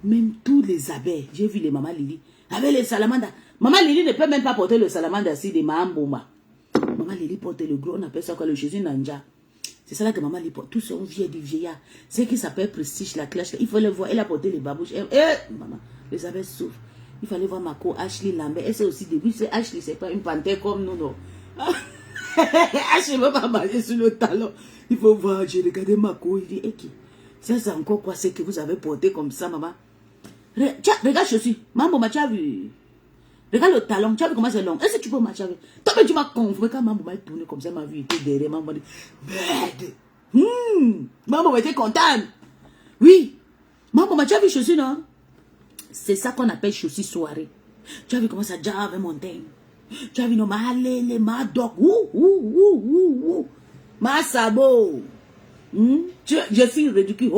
Même tous les abeilles. J'ai vu les mamans Lili. Avec les salamandres. Maman Lili ne peut même pas porter le salamandre assis de Mahamboma. Maman Lili porte le gros. On appelle ça quoi, le chaussure Nanja. C'est ça là que maman Lili porte. Tous sont vieux du vieillard. C'est qui s'appelle Prestige, la cloche. Il faut le voir. Elle a porté les babouches. Maman, les abeilles souffrent. Il fallait voir ma co Ashley Lambert. Elle sait aussi début. C'est Ashley, c'est pas une panthère comme nous, non. Ashley ne va pas marcher sur le talon. Il faut voir. J'ai regardé ma co. Il dit, ça c'est encore quoi, c'est que vous avez porté comme ça, maman. Regarde chaussures. Maman, tu as vu? Regarde le talon. Tu as vu comment c'est long? Est-ce que tu peux marcher avec? Toi, mais tu m'as confondu quand maman m'a tourné comme ça, ma vie était derrière. Maman m'a dit, merde. Maman était contente. Oui. Maman, tu as vu chaussures, non? C'est ça qu'on appelle chaussures soirée. Tu as vu comment ça jave montagne? Tu as vu, non, ma lélé, ma doc. Ma sabot. Je suis ridicule.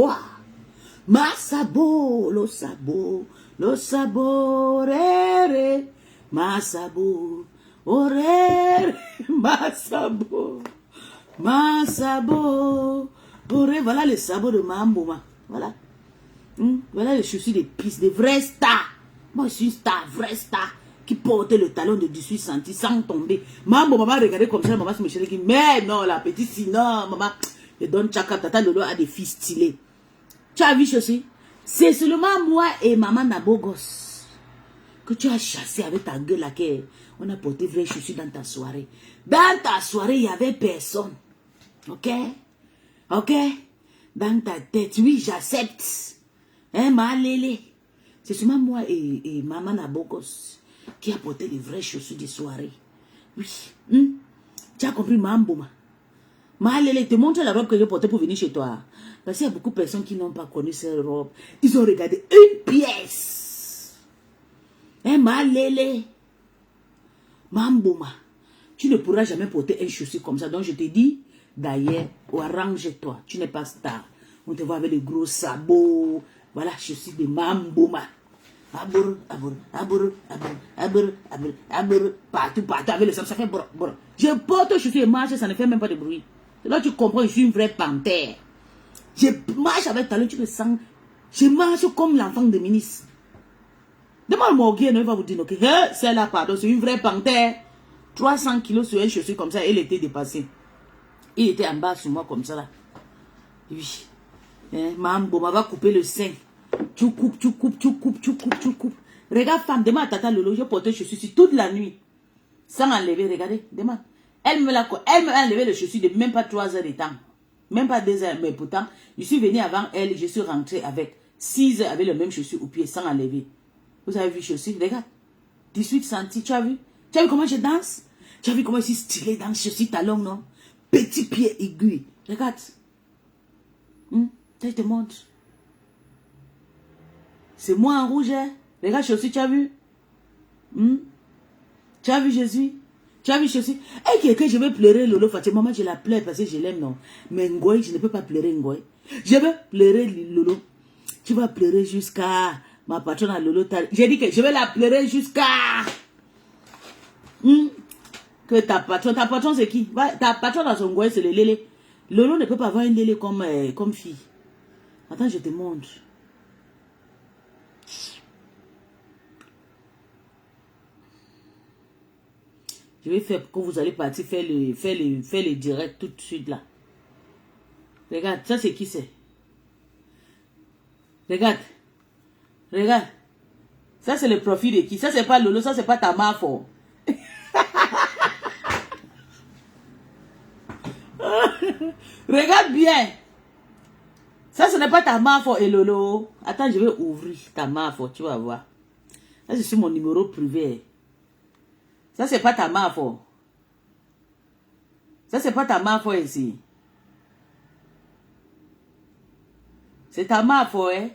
Ma sabot, le sabot, rere. Ma sabot, rere. Ma sabot, rere. Voilà les sabots de Mahamboma. Voilà. Voilà les chaussures des pistes, des vrais stars. Moi, je suis une star, vraie star, qui portait le talon de 18 cm sans tomber. Maman regardait comme ça, maman se me dit, mais non, la petite, sinon, maman, je donne Tchaka, tata Lolo a des filles stylées. Tu as vu chaussures? C'est seulement moi et maman Nabogos que tu as chassé avec ta gueule là, on a porté vraies chaussures dans ta soirée. Dans ta soirée, il n'y avait personne. Ok? Ok? Dans ta tête, oui, j'accepte. Hein, ma lélé? C'est seulement moi et maman Nabogos qui a porté les vraies chaussures de soirée. Oui. Tu as compris, Mahamboma? Ma lélé, te montre la robe que j'ai portée pour venir chez toi. Parce qu'il y a beaucoup de personnes qui n'ont pas connu cette robe. Ils ont regardé une pièce. Hein, ma lélé? Mahamboma, tu ne pourras jamais porter un chaussure comme ça. Donc je te dis, d'ailleurs, arrange-toi. Tu n'es pas star. On te voit avec les gros sabots. Voilà, chaussures de Mahamboma. Partout, avec les sabots, ça fait brr. Je porte chaussures et marche, ça ne fait même pas de bruit. Là, tu comprends, je suis une vraie panthère. Je marche avec talent, tu le sens. Je marche comme l'enfant de ministre. Demande Morguet, il va vous dire, ok, c'est là, pardon, c'est une vraie panthère. 300 kilos sur une chaussure comme ça, elle était dépassée. Il était en bas sur moi comme ça là. Oui. Mambo, va couper le sein. Tu coupes. Regarde, femme, demande à Tata Lolo, je portais les chaussures toute la nuit. Sans enlever, regardez, demande. Elle me a enlevé les chaussures de même pas 3 heures de temps. Même pas 2 heures, mais pourtant, je suis venu avant elle, je suis rentré avec 6 heures avec les mêmes chaussures au pied sans enlever. Vous avez vu chaussures? Regarde. 18 cm, tu as vu? Tu as vu comment je danse? Tu as vu comment je suis stylée dans les chaussures talons, non? Petit pied aigu. Regarde. Je te montre. C'est moi en rouge, hein? Regarde chaussures, tu as vu? Tu as vu Jésus? Tu as vu chaussures? Et quelqu'un, je vais pleurer Lolo Fatima. Maman, je la pleure parce que je l'aime, non? Mais Ngoy, je ne peux pas pleurer Ngoy. Je vais pleurer Lolo. Tu vas pleurer jusqu'à... Ma patronne à Lolo. J'ai dit que je vais la pleurer jusqu'à... Que ta patronne c'est qui? Ta patronne dans son Ngoy, c'est le lélé. Lolo ne peut pas avoir une lélé comme fille. Attends, je te montre. Je vais faire quand vous allez partir faire le direct tout de suite là. Regarde, ça c'est qui c'est? Regarde. Regarde. Ça c'est le profil de qui? Ça c'est pas Lolo, ça c'est pas ta mafo. Regarde bien. Ça ce n'est pas ta mafo et Lolo. Attends, je vais ouvrir ta mafo, tu vas voir. Ça c'est mon numéro privé. Ça c'est pas ta mafo. Ça c'est pas ta mafo ici. C'est ta mafo, hein?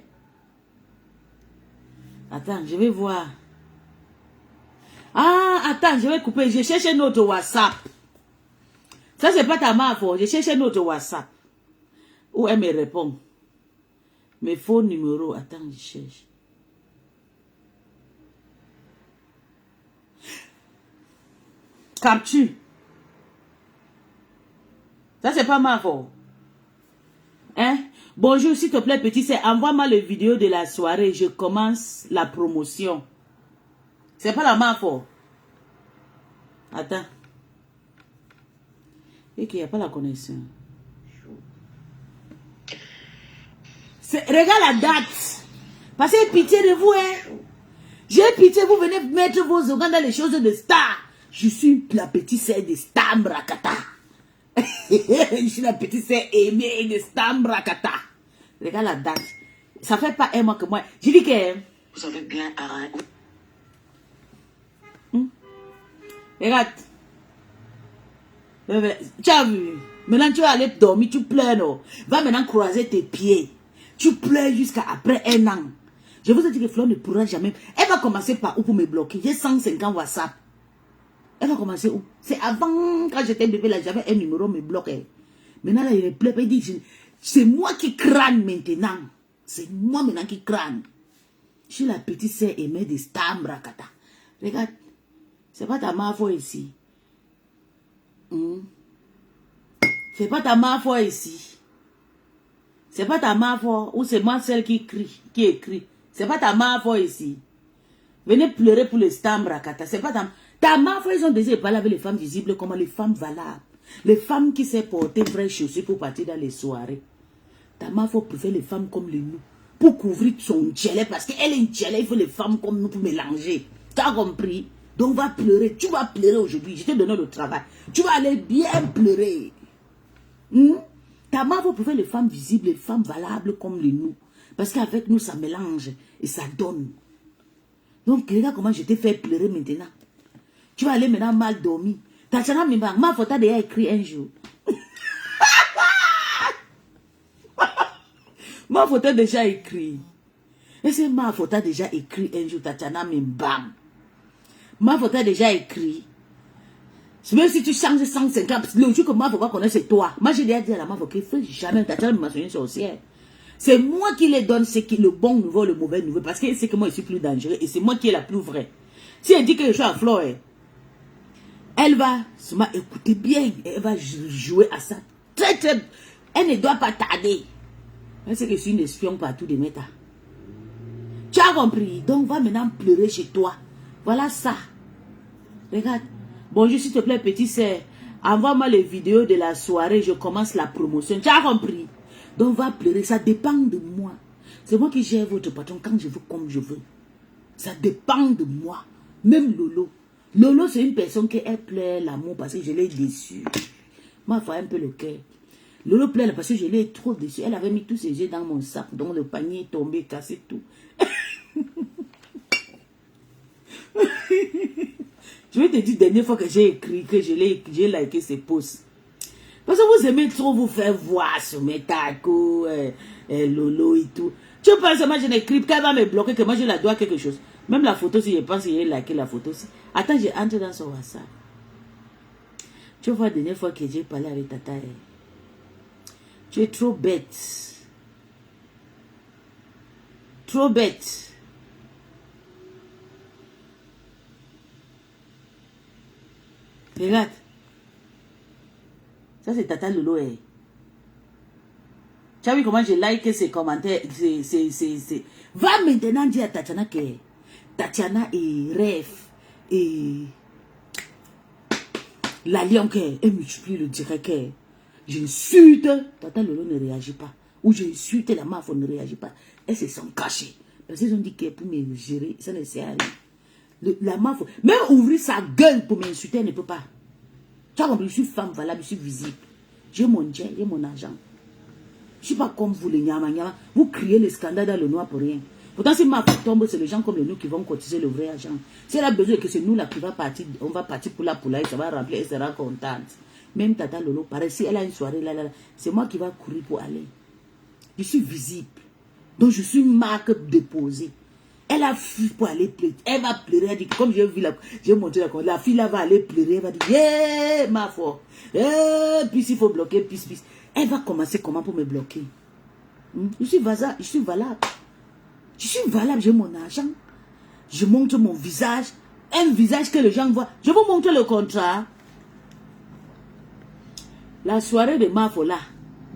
Attends, je vais voir. Ah, attends, je vais couper. Je cherche notre WhatsApp. Ça, c'est pas ta mafo. Je cherche notre WhatsApp. Où elle me répond. Mes faux numéros. Attends, je cherche. Capture. Ça, c'est pas mafo. Hein? Bonjour, s'il te plaît, petit, c'est envoie-moi le vidéo de la soirée. Je commence la promotion. C'est pas la mafo. Attends. Et qu'il n'y a pas la connexion. Regarde la date. Parce que j'ai pitié de vous, hein. J'ai pitié, vous venez mettre vos organes dans les choses de star. Je suis la petite sœur de Stam Rakata. Je suis la petite sœur aimée de Stam Rakata. Regarde la date. Ça fait pas un mois que moi. Je dis que...
Vous avez bien arrêté.
Regarde. Tu as vu. Maintenant tu vas aller dormir, tu pleures, non. Va maintenant croiser tes pieds. Tu pleures jusqu'à après 1 an. Je vous ai dit que Flo ne pourra jamais. Elle va commencer par où pour me bloquer? J'ai 150 WhatsApp. Elle va commencer où? C'est avant, quand j'étais bébé là, j'avais un numéro, me bloquait. Maintenant là, il ne pleure pas. Il dit, c'est moi qui crâne maintenant. C'est moi maintenant qui crâne. Je suis la petite sœur aimée de Stam Rakata. Regarde. C'est pas ta mafo ici. C'est pas ta mafo ici. C'est pas ta mafo. Ou c'est moi celle qui écrit. C'est pas ta mafo ici. Venez pleurer pour le Stam Rakata. C'est pas ta mafo. Ils ont déjà parlé avec les femmes visibles comme les femmes valables. Les femmes qui savent porter vraies chaussures pour partir dans les soirées. Ta mafo préfère les femmes comme les nous. Pour couvrir son djellé. Parce qu'elle est une djellé. Il faut les femmes comme nous pour mélanger. Tu as compris? Donc va pleurer. Tu vas pleurer aujourd'hui. Je t'ai donné le travail. Tu vas aller bien pleurer. Ta mère vous préfère les femmes visibles, les femmes valables comme les nous. Parce qu'avec nous, ça mélange et ça donne. Donc, regarde comment je t'ai fait pleurer maintenant. Tu vas aller maintenant mal dormir. Tatiana Mimba, ma photo a déjà écrit un jour. Ma photo a déjà écrit. Et c'est ma photo a déjà écrit un jour, Tatiana Mimba. Ma photo a déjà écrit. Même si tu changes 150, le jour que ma photo connaît, c'est toi. Moi, j'ai déjà dit à la ma photo qu'il ne faut jamais Tatiana Mimba sur une sorcière. C'est moi qui les donne le bon nouveau, le mauvais nouveau. Parce que c'est que moi, je suis plus dangereux. Et c'est moi qui est la plus vraie. Si elle dit que je suis à Flore, elle va écouter bien. Elle va jouer à ça. Très, très. Elle ne doit pas tarder. Elle sait que je suis une espion partout de Meta. Tu as compris? Donc, va maintenant pleurer chez toi. Voilà ça. Regarde. Bonjour, s'il te plaît, petit sœur. Envoie-moi les vidéos de la soirée. Je commence la promotion. Tu as compris? Donc, va pleurer. Ça dépend de moi. C'est moi qui gère votre patron quand je veux, comme je veux. Ça dépend de moi. Même Lolo. Lolo, c'est une personne qui pleure l'amour parce que je l'ai déçue. Moi, il faut un peu le cœur. Lolo pleure parce que je l'ai trop déçue. Elle avait mis tous ses œufs dans mon sac. Donc, le panier est tombé, cassé tout. Je vais te dire, dernière fois que j'ai écrit, que j'ai liké ses posts. Parce que vous aimez trop vous faire voir sur mes tacos, Lolo et tout. Tu penses que moi je n'écris qu'elle va me bloquer, que moi je la dois quelque chose. Même la photo, si je pense que j'ai liké la photo. Attends, j'ai entré dans son WhatsApp. Tu vois, la dernière fois que j'ai parlé avec Tata, tu es trop bête. Trop bête. Regarde. Ça, c'est Tata Lolo. Tu as vu comment j'ai liké ses commentaires. Va maintenant dire à Tatiana que Tatiana est rêve. Et la lion qu'elle multiplie le direct. J'insulte. Tata Lolo ne réagit pas. Ou j'insulte la mafia ne réagit pas. Elles se sont cachées. Parce qu'ils ont dit qu'elle peut me gérer. Ça ne sert à rien. La mafia, même ouvrir sa gueule pour m'insulter, elle ne peut pas. Tu as compris, je suis femme valable, je suis visible. J'ai mon jet, j'ai mon argent. Je ne suis pas comme vous, les nyama nyama. Vous criez les scandales dans le noir pour rien. Pourtant, si ma femme tombe, c'est les gens comme nous qui vont cotiser le vrai argent. Si elle a besoin que c'est nous là qui va partir, on va partir pour la poulaille, ça va remplir, elle sera contente. Même Tata Lolo, pareil, si elle a une soirée là, c'est moi qui va courir pour aller. Je suis visible. Donc, je suis une marque déposée. Elle a fui pour aller pleurer. Elle va pleurer. Elle dit, comme j'ai vu, j'ai montré la fille là va aller pleurer. Elle va dire, yeah, ma foi. Puis il faut bloquer, puis. Elle va commencer comment pour me bloquer? Je suis valable. Je suis valable, j'ai mon argent. Je montre mon visage. Un visage que les gens voient. Je vous montre le contrat. La soirée de Mafo là.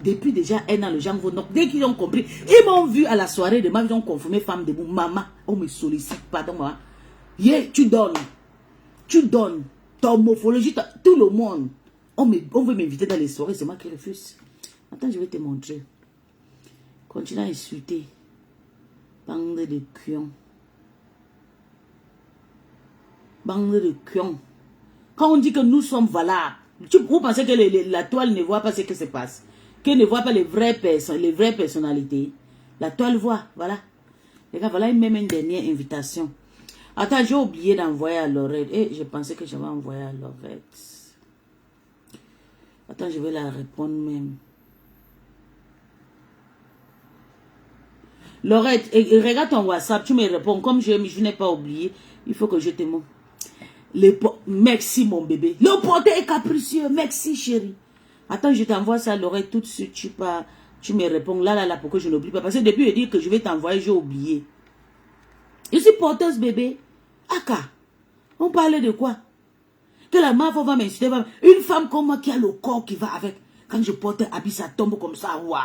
Depuis déjà un an, les gens vont. Donc, dès qu'ils ont compris, ils m'ont vu à la soirée de Mafo, ils ont confirmé femme debout. Maman, on me sollicite, pardon moi. Yeah, tu donnes. Tu donnes. Ta morphologie, tout le monde. On veut m'inviter dans les soirées, c'est moi qui refuse. Attends, je vais te montrer. Continue à insulter. Bande de cuons. Bande de cuons. Quand on dit que nous sommes valables, vous pensez que la toile ne voit pas ce qui se passe? Qu'elle ne voit pas les vraies personnalités? La toile voit, voilà. Les gars, voilà même une dernière invitation. Attends, j'ai oublié d'envoyer à Laurette. Je pensais que j'avais envoyé à Laurette. Attends, je vais la répondre même. Laurette, regarde ton WhatsApp, tu me réponds. Comme je n'ai pas oublié, il faut que je te montre. Merci mon bébé. Le porteur est capricieux. Merci chérie. Attends, je t'envoie ça, Laurette, tout de suite. Tu me réponds là, pour que je n'oublie pas. Parce que depuis, je dis que je vais t'envoyer, j'ai oublié. Je suis porteuse bébé. Aka, on parlait de quoi? Que la mafia va m'insulter. Une femme comme moi qui a le corps qui va avec. Quand je porte un habit, ça tombe comme ça. Waouh!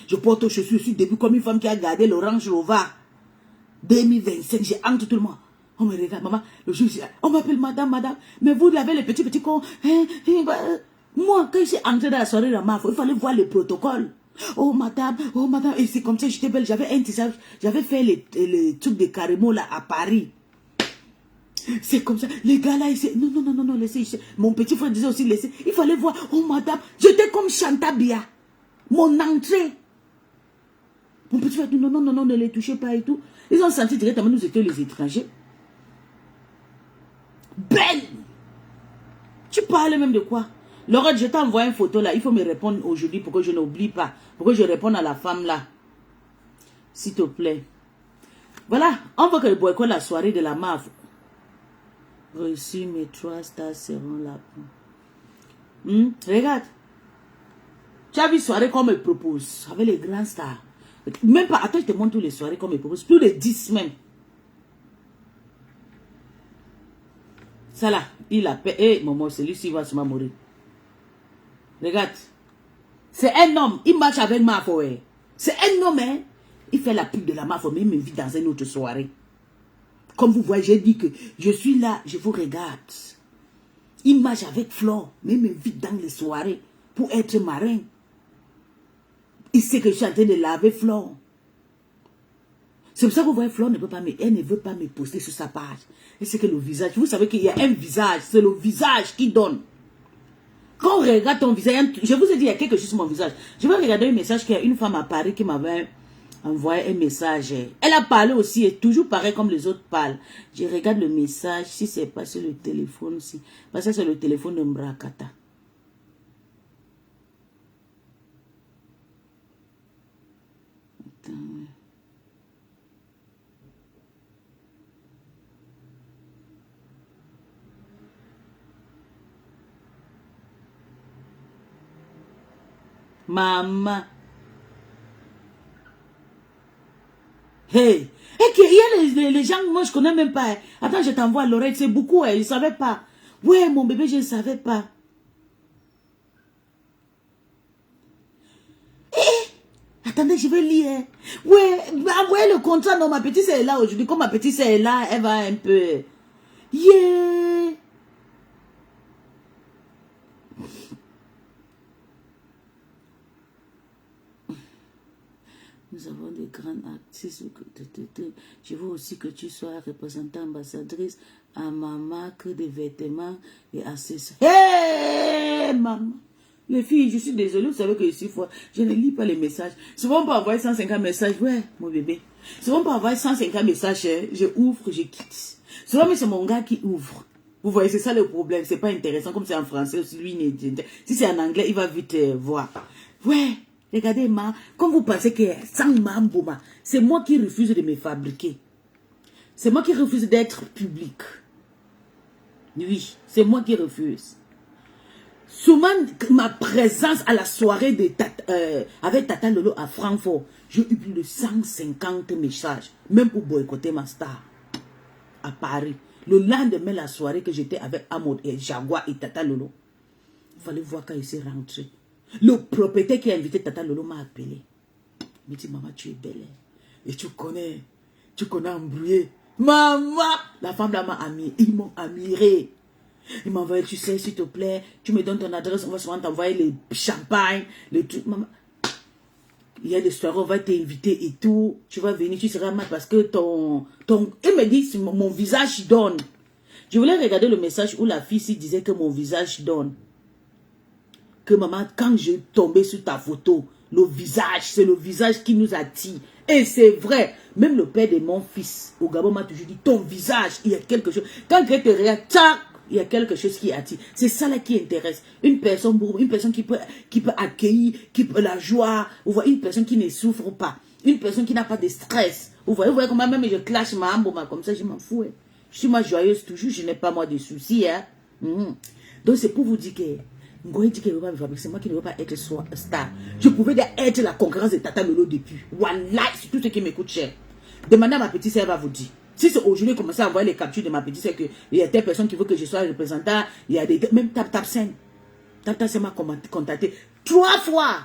Je porte aux chaussures aussi depuis comme une femme qui a gardé l'Orange Rover. 2025, j'ai honte tout le monde. On me regarde, maman, le jour, on m'appelle madame. Mais vous avez les petits corps. Moi, quand je suis entrée dans la soirée de la mafia, il fallait voir le protocole. Oh madame, et c'est comme ça, j'étais belle. J'avais un tissage, j'avais fait les trucs de Carimo là à Paris. C'est comme ça, les gars là, ils non, laissez. Mon petit frère disait aussi, laissez. Il fallait voir, oh madame, j'étais comme Chantabia. Mon entrée. Mon petit frère dit, non, ne les touchez pas et tout. Ils ont senti directement, nous étions les étrangers. Belle. Tu parles même de quoi? Laurette, je t'ai envoyé une photo là. Il faut me répondre aujourd'hui pour que je n'oublie pas. Pour que je réponde à la femme là. S'il te plaît. Voilà. On veut que je boycotte la soirée de la MAF. Reçu, mes 3 stars seront là. Regarde. Tu as vu soirée qu'on me propose. Avec les grands stars. Même pas. Attends, je te montre toutes les soirées qu'on me propose. Plus de 10 même. Ça là. Il a payé. Maman, celui-ci va sûrement mourir. Regarde. C'est un homme. Il marche avec ma foi. C'est un homme, hein. Il fait la pub de la mafia, mais il m'invite dans une autre soirée. Comme vous voyez, j'ai dit que je suis là, je vous regarde. Il marche avec Flore, mais il m'invite dans les soirées pour être marin. Il sait que je suis en train de laver Flore. C'est pour ça que vous voyez, Flore ne veut pas me poster sur sa page. Et c'est que le visage, vous savez qu'il y a un visage, c'est le visage qui donne. Quand on regarde ton visage, je vous ai dit, il y a quelque chose sur mon visage. Je vais regarder un message qu'il y a une femme à Paris qui m'avait envoyé un message. Elle a parlé aussi, et toujours pareil comme les autres parlent. Je regarde le message, si c'est pas sur le téléphone, si. Parce que c'est le téléphone de Mbrakata. Attends. Maman. Hey. Et qu'il y a les gens, moi je connais même pas. Attends, je t'envoie à l'oreille, c'est beaucoup, je ne savais pas. Ouais, mon bébé, je ne savais pas. Attendez, je vais lire. Ouais, envoyez le contrat. Non, ma petite sœur est là aujourd'hui. Comme ma petite sœur est là, elle va un peu. Yeah. Nous avons des grandes artistes. Je veux aussi que tu sois représentante ambassadrice à ma marque de vêtements et accessoires. Hey, maman. Les filles, je suis désolée, vous savez que je suis folle. Je ne lis pas les messages. Souvent, on peut envoyer 150 messages. Ouais, mon bébé. Souvent, on peut envoyer 150 messages. Je ouvre, je quitte. Souvent, mais c'est mon gars qui ouvre. Vous voyez, c'est ça le problème. C'est pas intéressant. Comme c'est en français aussi, lui, si c'est en anglais, il va vite voir. Ouais, regardez, ma. Comme vous pensez que sans Mambouma, c'est moi qui refuse de me fabriquer. C'est moi qui refuse d'être public. Oui, c'est moi qui refuse. Souvent, ma présence à la soirée de avec Tata Lolo à Francfort, j'ai eu plus de 150 messages, même pour boycotter ma star à Paris. Le lendemain, la soirée que j'étais avec Amod et Jaguar et Tata Lolo, il fallait voir quand il s'est rentré. Le propriétaire qui a invité Tata Lolo m'a appelé. Il me dit, maman, tu es belle. Et tu connais embrouillé. Maman, la femme là m'a admiré. Ils m'ont admiré. Il m'a envoyé, tu sais, s'il te plaît, tu me donnes ton adresse, on va souvent t'envoyer les champagnes, les trucs. Maman, il y a des soirées, on va t'inviter et tout. Tu vas venir, tu seras mal parce que ton... Il me dit, mon visage donne. Je voulais regarder le message où la fille disait que mon visage donne. Que maman, quand je tombais sur ta photo, le visage, c'est le visage qui nous attire. Et c'est vrai. Même le père de mon fils, au Gabon, m'a toujours dit, ton visage, il y a quelque chose. Quand elle te regarde, tac, il y a quelque chose qui attire. C'est ça là qui intéresse. Une personne qui peut accueillir, qui peut la joie. Vous voyez, une personne qui ne souffre pas. Une personne qui n'a pas de stress. Vous voyez comment même je clash ma âme, comme ça, je m'en fous. Hein. Je suis moi joyeuse toujours, je n'ai pas moi de soucis. Hein. Donc c'est pour vous dire que Ngoï dit qu'il ne veut pas me fabriquer, c'est moi qui ne veux pas être star. Je pouvais être la concurrence de Tata Lolo depuis. Wallah, c'est tout ce qui me coûte cher. Demandez à ma petite sœur, elle va vous dire. Si c'est aujourd'hui, commencé à envoyer les captures de ma petite sœur, qu'il y a des personnes qui veulent que je sois représentant, il y a des... Même Tap Sen. Tap Sen m'a contacté 3 fois.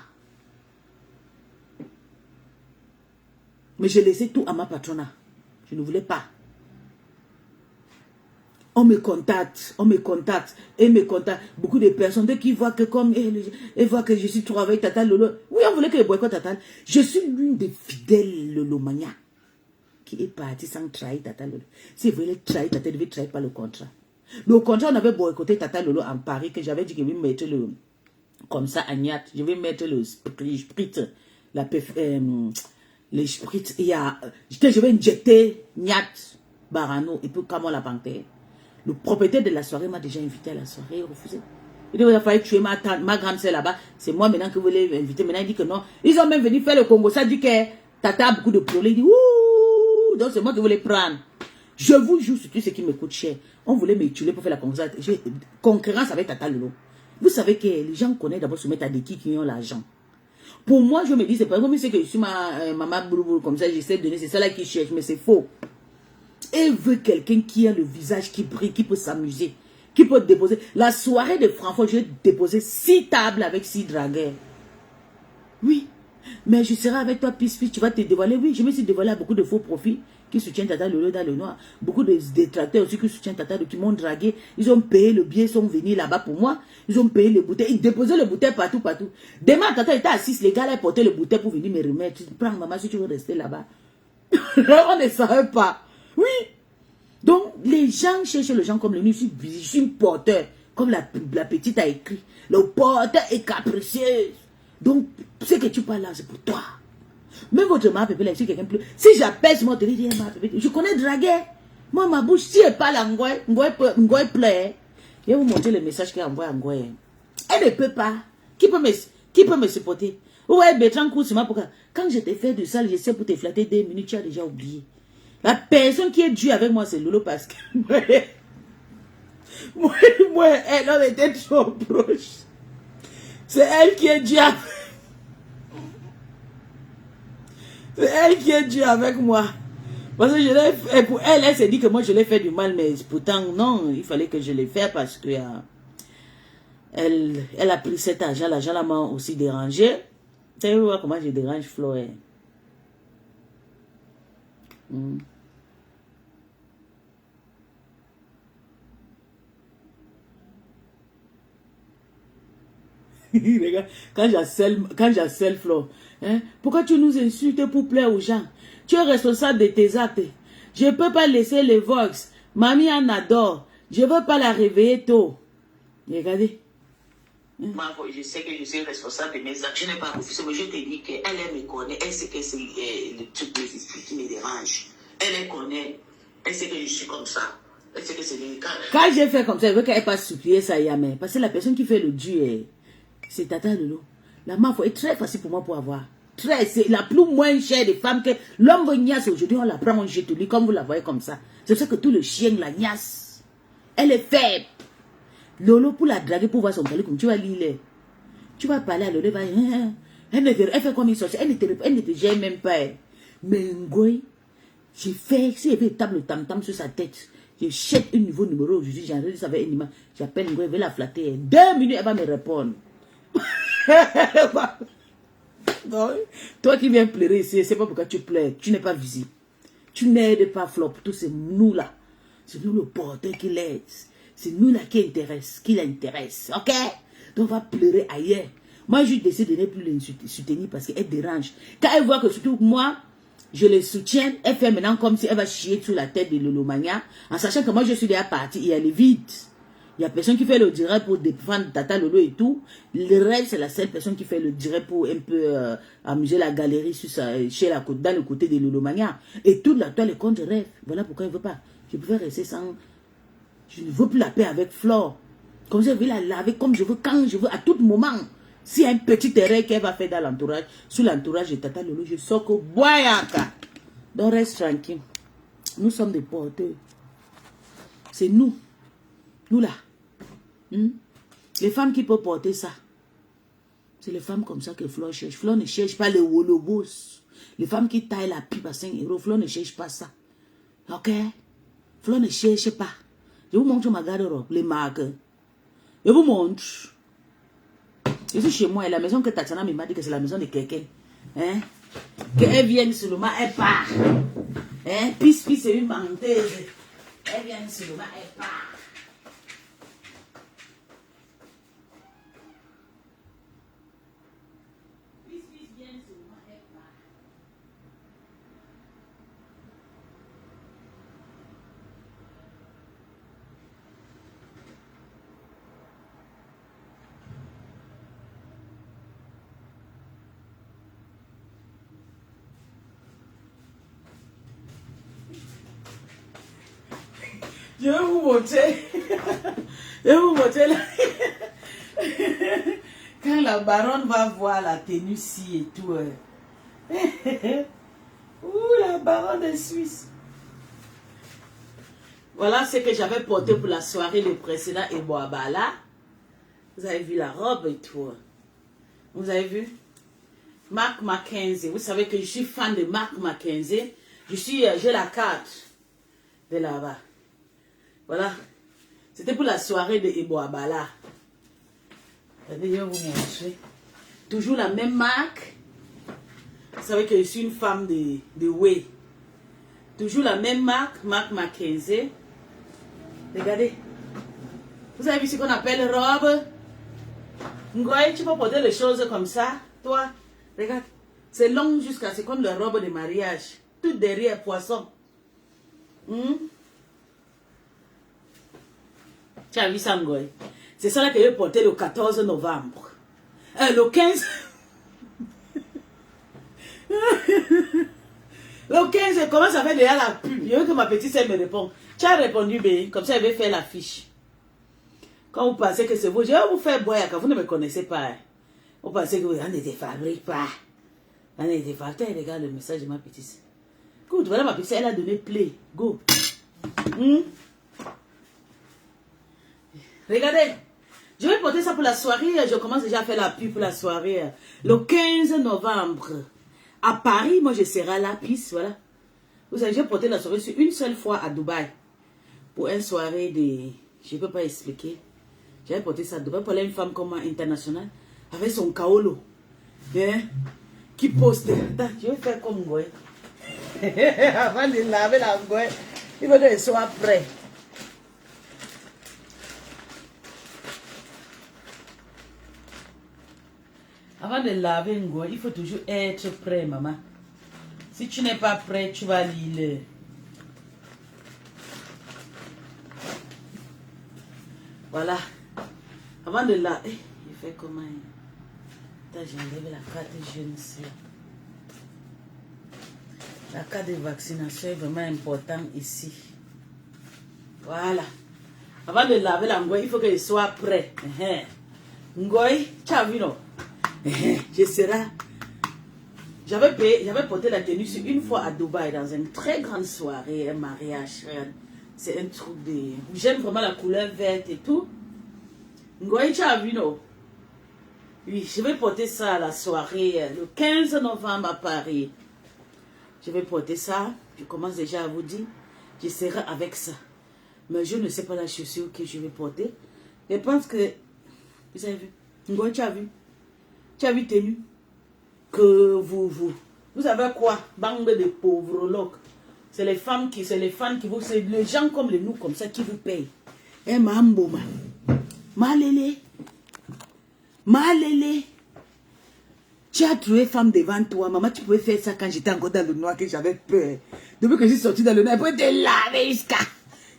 Mais j'ai laissé tout à ma patronat. Je ne voulais pas. On me contacte. Beaucoup de personnes, dès qu'ils voient que comme, ils voient que je suis trop avec Tata Lolo. Oui, on voulait que je boycotte Tata. Je suis l'une des fidèles Lolomania qui est partie sans trahir Tata Lolo. Si vous voulez trahir Tata, vous devez trahir pas le contrat. Le contrat, on avait boycotté Tata Lolo en Paris, que j'avais dit que je vais mettre le, comme ça, à Niat, je vais mettre le sprit, les spritz, il y a, je vais injecter Niat, Barano, et puis comment la panthère. Le propriétaire de la soirée m'a déjà invité à la soirée, il a refusé. Il dit, il a fallu tuer ma grande sœur là-bas. C'est moi maintenant que vous voulez inviter. Maintenant, il dit que non. Ils ont même venu faire le Congo. Ça dit que Tata a beaucoup de problèmes. Il dit, ouh, donc c'est moi qui voulais prendre. Je vous jure sur tout ce qui me coûte cher. On voulait me tuer pour faire la concurrence avec Tata Lolo. Vous savez que les gens connaissent d'abord se mettre à des qui ont l'argent. Pour moi, je me dis, c'est pas comme si je suis ma maman boulou comme ça, j'essaie de donner, c'est ça là qui cherche, mais c'est faux. Elle veut quelqu'un qui a le visage qui brille, qui peut s'amuser, qui peut déposer. La soirée de Francfort, j'ai déposé 6 tables avec 6 dragueurs. Oui. Mais je serai avec toi, Peace, tu vas te dévoiler. Oui, je me suis dévoilé à beaucoup de faux profils qui soutiennent Tata Lolo dans le noir. Beaucoup de détracteurs aussi qui soutiennent Tata Lolo, qui m'ont dragué. Ils ont payé le billet, ils sont venus là-bas pour moi. Ils ont payé les bouteilles. Ils déposaient les bouteilles partout, partout. Demain, Tata était assise, les gars là portaient les bouteilles pour venir me remettre. Tu prends maman si tu veux rester là-bas. On ne savait pas. Oui. Donc, les gens cherchent les gens comme le nous. Je suis une porteur. Comme la petite a écrit. Le porteur est capricieux. Donc, ce que tu parles là, c'est pour toi. Même votre mère peut là, si quelqu'un pleure. Si j'appelle sur mon téléphone, je connais draguer. Moi, ma bouche, si elle parle en Ngoy pleure. Je vais vous montrer le message qu'elle envoie en Ngoy. Elle ne peut pas. Qui peut me supporter? Ouais, Bertrand Koussima, pourquoi? Quand je t'ai fait du sale, je sais pour te flatter 2 minutes, tu as déjà oublié. La personne qui est due avec moi, c'est Lolo parce que moi, elle, on était trop proche. C'est elle qui est due avec... C'est elle qui est due avec moi. Parce que je l'ai fait, pour elle, elle s'est dit que moi je l'ai fait du mal, mais pourtant, non, il fallait que je l'ai fait parce que elle a pris cet argent, l'argent m'a aussi dérangé. Tu sais voir comment je dérange Flo. Regarde, quand j'harcèle Flo, hein, pourquoi tu nous insultes pour plaire aux gens? Tu es responsable de tes actes. Je ne peux pas laisser les Vox. Mamie en adore. Je ne veux pas la réveiller tôt. Regardez.
Je sais que je suis responsable de mes actes. Je n'ai pas refusé, mais je te dis qu'elle me connaît. Elle sait que c'est le truc qui me dérange. Elle me connaît. Elle sait que je suis comme ça. Elle sait que c'est délicat.
Quand j'ai fait comme ça, elle veut qu'elle passe supplier ça Yamé. Parce que la personne qui fait le dû, c'est Tata Lolo. La meuf est très facile pour moi pour avoir. C'est la plus moins chère des femmes que l'homme veut niasse aujourd'hui, on la prend, on jette lui comme vous la voyez comme ça. C'est pour ça que tout le chien la niasse. Elle est faible. Lolo pour la draguer, pour voir son calé comme tu vas lire. Tu vas parler à Lolo, elle fait comme une sorcière, elle ne te gère même pas. Mais Ngoy, j'ai fait, si elle avait table tam-tam sur sa tête, je jette un nouveau numéro aujourd'hui, j'ai enregistré avec un image, j'appelle Ngoy, je vais la flatter. 2 minutes, elle va me répondre. Non, toi qui viens pleurer ici, c'est pas pourquoi tu pleures, tu n'es pas visible. Tu n'aides pas Flop, tout c'est nous là. C'est nous le porteur qui l'aide. C'est nous là qui l'intéresse. Ok? Donc on va pleurer ailleurs. Moi je décide de ne plus les soutenir parce qu'elle dérange. Quand elle voit que surtout moi, je les soutiens, elle fait maintenant comme si elle va chier sur la tête de Lolomania, en sachant que moi je suis déjà partie et elle est vide. Il y a personne qui fait le direct pour défendre Tata Lolo et tout. Le rêve, c'est la seule personne qui fait le direct pour un peu amuser la galerie dans le côté de Lolomania. Et toute la toile est contre rêve. Voilà pourquoi elle ne veut pas. Je préfère rester sans... Je ne veux plus la paix avec Flore. Comme je veux la laver, comme je veux, quand je veux, à tout moment. S'il y a un petit erreur qu'elle va faire dans l'entourage, sous l'entourage de Tata Lolo, je sors que boyaka. Donc reste tranquille. Nous sommes des porteurs. C'est nous. Nous là. Les femmes qui peuvent porter ça. C'est les femmes comme ça que Flore cherche. Flore ne cherche pas les wolobos. Les femmes qui taillent la pipe à 5 €. Flore ne cherche pas ça. Ok? Flore ne cherche pas. Je vous montre ma garde-robe, les marques. Je vous montre. Je suis chez moi et la maison que Tatiana m'a dit que c'est la maison de quelqu'un. Hein? Qu'elle vienne seulement, elle part. Hein? Pisse, c'est une menteuse. Elle vient seulement, elle part. Je vais vous montrer. Je vais vous montrer là. Quand la baronne va voir la tenue ci et tout. Ouh, la baronne de Suisse. Voilà ce que j'avais porté pour la soirée le précédent et Boabala. Vous avez vu la robe et tout. Vous avez vu? Marc Mackenzie. Vous savez que je suis fan de Marc Mackenzie. J'ai la carte de là-bas. Voilà. C'était pour la soirée de Ebo Abala. Regardez, je vais vous montrer. Toujours la même marque. Vous savez que je suis une femme de Way. Toujours la même marque, marque Mackenzie. Regardez. Vous avez vu ce qu'on appelle robe? Ngoy, tu peux porter les choses comme ça. Toi, regarde. C'est long jusqu'à... C'est comme la robe de mariage. Tout derrière, poisson. Tu as vu ça, Ngoy? C'est ça là que je vais porter le 14 novembre. Le 15... Le 15, je commence à faire déjà la pub. Je veux que ma petite sœur me réponde. Tu as répondu, bé. Comme ça, elle va faire l'affiche. Quand vous pensez que c'est vous, je vais vous faire boire quand vous ne me connaissez pas. Vous pensez que vous ne défabriquez pas. On ne défabriquez pas. Regarde le message de ma petite sœur. Écoute, voilà ma petite sœur, elle a donné play. Go. Regardez. Je vais porter ça pour la soirée. Je commence déjà à faire la pub pour la soirée. Le 15 novembre. À Paris, moi je serai à la piste, voilà. Vous savez, j'ai porté la soirée sur une seule fois à Dubaï. Pour une soirée de... Je ne peux pas expliquer. J'avais porté ça à Dubaï pour une femme comme moi, internationale, avec son kaolo. Hein? Qui poste. Attends, je vais faire comme Ngoy. Avant de laver la Ngoy, il faut qu'elle soit prêt. Avant de laver Ngoy, il faut toujours être prêt, maman. Si tu n'es pas prêt, tu vas lire. Voilà. Avant de laver, il fait comment? Attends, j'enlève la carte jeune. La carte de vaccination est vraiment importante ici. Voilà. Avant de laver la Ngoy, il faut qu'il soit prêt. Ngoy, tu as vu, non? Je serai. J'avais porté la tenue une fois à Dubaï dans une très grande soirée, un mariage. C'est un truc de... J'aime vraiment la couleur verte et tout. Ngoy, tu as vu, non? Oui, je vais porter ça à la soirée le 15 novembre à Paris. Je vais porter ça. Je commence déjà à vous dire. Je serai avec ça. Mais je ne sais pas la chaussure que je vais porter. Je pense que... Vous avez vu? Ngoy, tu as vu? Tu as vu tenue? Que vous savez quoi? Bande de pauvres locs. C'est les femmes qui vous, c'est les gens comme les nous comme ça qui vous payent. Eh mambo malélé. Tu as trouvé femme devant toi. Maman, tu pouvais faire ça quand j'étais encore dans le noir, que j'avais peur. Depuis que je suis sortie dans le noir, je pouvais te laver jusqu'à.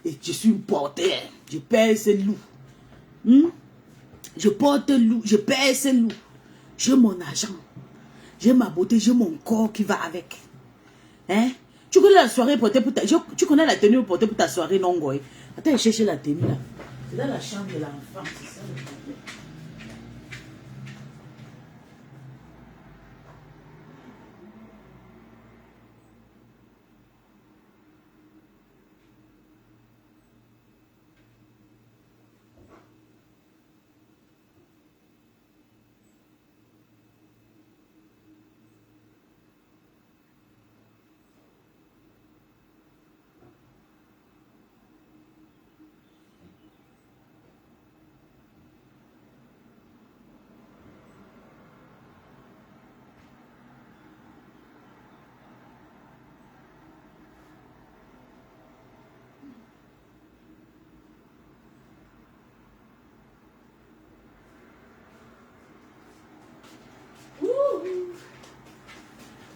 Et je suis une porteur. Je paye ce loup. Je porte loup. Je paye ce loup. J'ai mon argent. J'ai ma beauté, j'ai mon corps qui va avec. Hein? Tu connais la soirée portée pour ta... Tu connais la tenue portée pour ta soirée, non, Ngoy? Attends, chercher la tenue là. C'est dans la chambre de l'enfant, c'est ça le problème.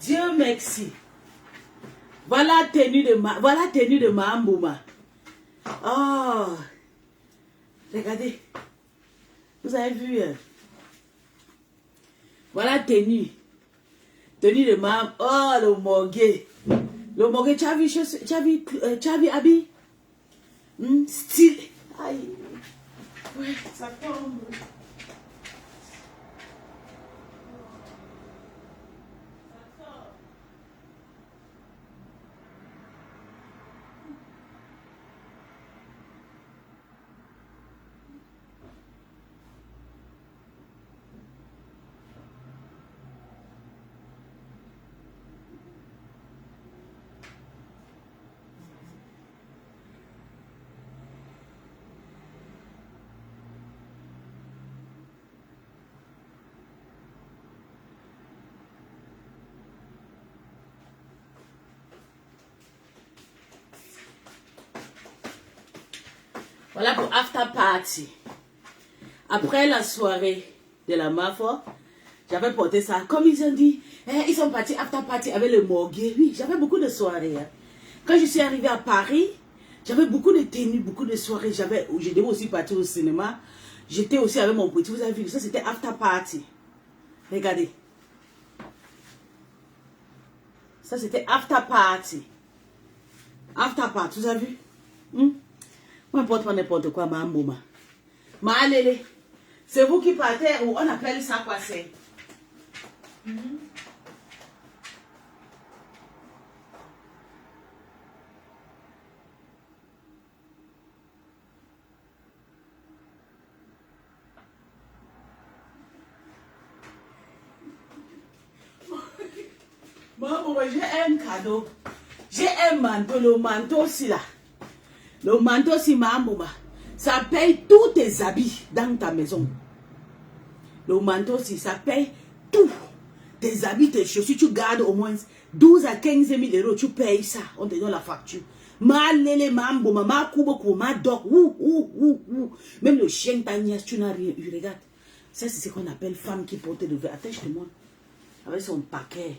Dieu merci. Voilà tenue de Mahambouma. Oh, regardez. Vous avez vu? Voilà tenue. Tenue de Maham. Oh, le morguet. Le morguet, tu as vu habit? Style. Aïe. Ouais, ça tombe. Voilà pour after party. Après la soirée de la Mafia, j'avais porté ça. Comme ils ont dit, ils sont partis after party avec le morgue. Oui, j'avais beaucoup de soirées. Hein. Quand je suis arrivée à Paris, j'avais beaucoup de tenues, beaucoup de soirées. J'étais aussi partie au cinéma. J'étais aussi avec mon petit. Vous avez vu, ça c'était after party. Regardez. Ça c'était after party. After party, vous avez vu? Peu importe pas n'importe quoi, ma maman. Ma lélé. C'est vous qui partez ou on appelle ça quoi c'est? Maman, j'ai un cadeau. J'ai un manteau, le manteau aussi là. Le manteau aussi, maman, ça paye tous tes habits dans ta maison. Le manteau aussi, ça paye tout. Tes habits, tes chaussures, tu gardes au moins 12 à 15 000 euros, tu payes ça. On te donne la facture. Ma lélé, mambo, ma kubo, ma dog, même le chien, ta nièce, tu n'as rien eu. Regarde, ça c'est ce qu'on appelle femme qui porte de verre. Attends, je te montre. Avec son paquet.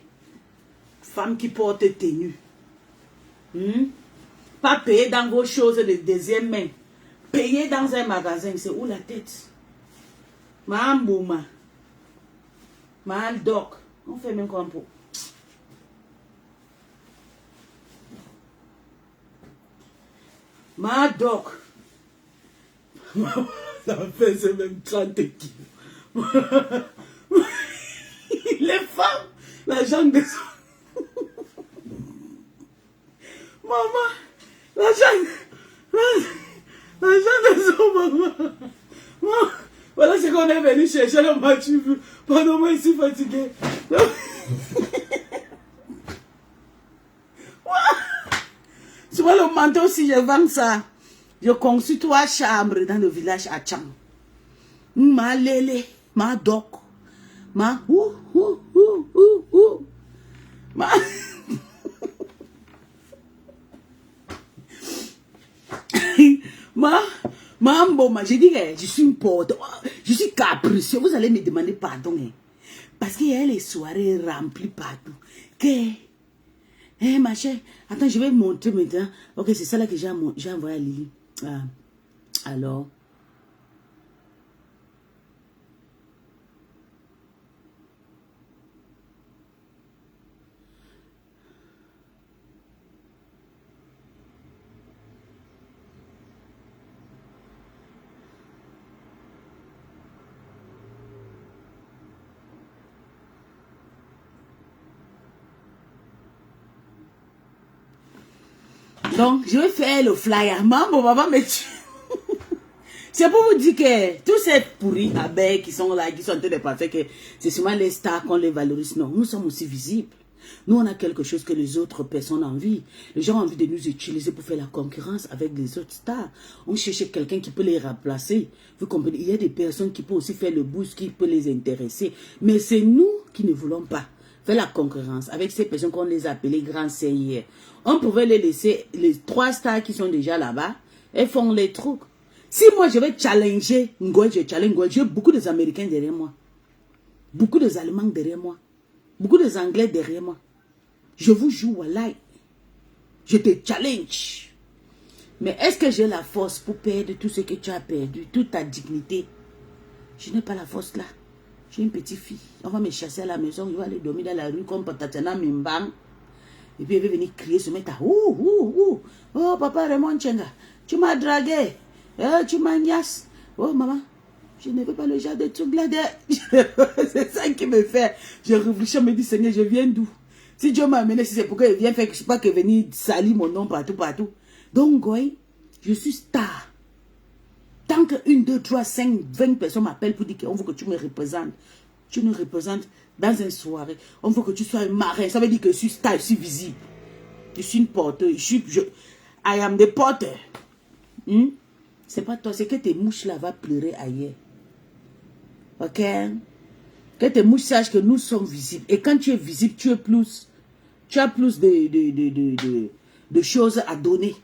Femme qui porte tenue. Pas payer dans vos choses de deuxième main. Payer dans un magasin, c'est où la tête? Mambo, ma dog. On fait même comme pour. Ma dog. Ça fait même 30 kilos. Les femmes, la jambe de son... Maman, la jambe de son maman. Voilà ce qu'on est venu chercher le match. Pendant moi, je suis fatigué. Tu vois le manteau, si je vends ça, je construis 3 chambres dans le village à Tchang. Ma lélé, ma dog, ma ma, j'ai dit que je suis une porte, je suis capricieux. Vous allez me demander pardon. Parce qu'il y a les soirées remplies partout. Ma chère, attends, je vais montrer maintenant. Ok, c'est ça là que j'ai envoyé à Lily. Alors. Donc, je vais faire le flyer. Maman, maman me tue. C'est pour vous dire que tous ces pourris abeilles qui sont là, qui sont en train de penser que c'est seulement les stars qu'on les valorise. Non, nous sommes aussi visibles. Nous, on a quelque chose que les autres personnes ont envie. Les gens ont envie de nous utiliser pour faire la concurrence avec les autres stars. On cherche quelqu'un qui peut les remplacer. Vous comprenez? Il y a des personnes qui peuvent aussi faire le boost, qui peut les intéresser. Mais c'est nous qui ne voulons pas faire la concurrence avec ces personnes qu'on les appelait grands CIR. On pouvait les laisser, les 3 stars qui sont déjà là-bas, elles font les trucs. Si moi je vais challenger Ngoy, je challenge Ngoy, j'ai beaucoup d'Américains derrière moi. Beaucoup d'Allemands derrière moi. Beaucoup d'Anglais derrière moi. Je vous joue, wallah. Je te challenge. Mais est-ce que j'ai la force pour perdre tout ce que tu as perdu, toute ta dignité? Je n'ai pas la force là. J'ai une petite fille. On va me chasser à la maison. Je vais aller dormir dans la rue comme Tatiana Mimbang. Et puis elle va venir crier, se mettre à oh papa Raymond Chenga, tu m'as dragué. Tu m'agnaces. Oh maman, je ne veux pas le genre de truc là. C'est ça qui me fait. Je réfléchis, je me dis Seigneur, je viens d'où? Si Dieu m'a amené, si c'est pour qu'il vienne faire, je ne sais pas qu'il venir salir mon nom partout. Donc, Ngoy, je suis star. Tant que 1, 2, 3, 5, 20 personnes m'appellent pour dire qu'on veut que tu me représentes. Tu nous représentes dans une soirée. On veut que tu sois un marin. Ça veut dire que je suis star, je suis visible. Je suis une porteuse. I am the porter. C'est pas toi, c'est que tes mouches là vont pleurer ailleurs. Ok? Que tes mouches sachent que nous sommes visibles. Et quand tu es visible, tu as plus de choses à donner.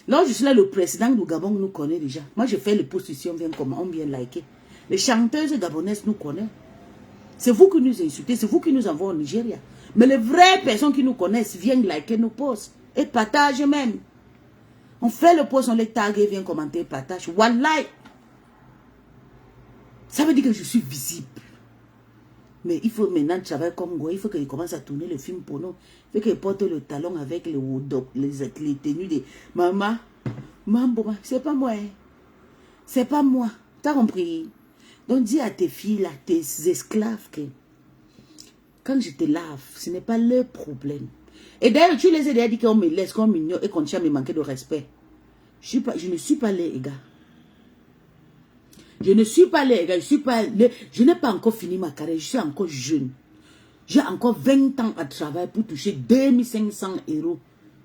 Là, je suis là, le président du Gabon nous connaît déjà. Moi, je fais les positions, on vient liker. Les chanteuses gabonaises nous connaissent. C'est vous qui nous insultez, c'est vous qui nous envoyez au Nigeria. Mais les vraies personnes qui nous connaissent viennent liker nos posts et partagent même. On fait le post, on les tag et viennent commenter, partage. Wallahi. Ça veut dire que je suis visible. Mais il faut maintenant travailler comme moi. Il faut qu'il commence à tourner le film pour nous. Il faut qu'il porte le talon avec les tenues de maman. Maman, c'est pas moi. Hein. C'est pas moi. T'as compris? Donc dis à tes filles, là, tes esclaves, que quand je te lave, ce n'est pas leur problème. Et d'ailleurs, tu les as déjà dit qu'on me laisse, qu'on m'ignore et qu'on tient à me manquer de respect. Je ne suis pas les gars. Je ne suis pas les gars. Je n'ai pas encore fini ma carrière. Je suis encore jeune. J'ai encore 20 ans à travailler pour toucher 2500 €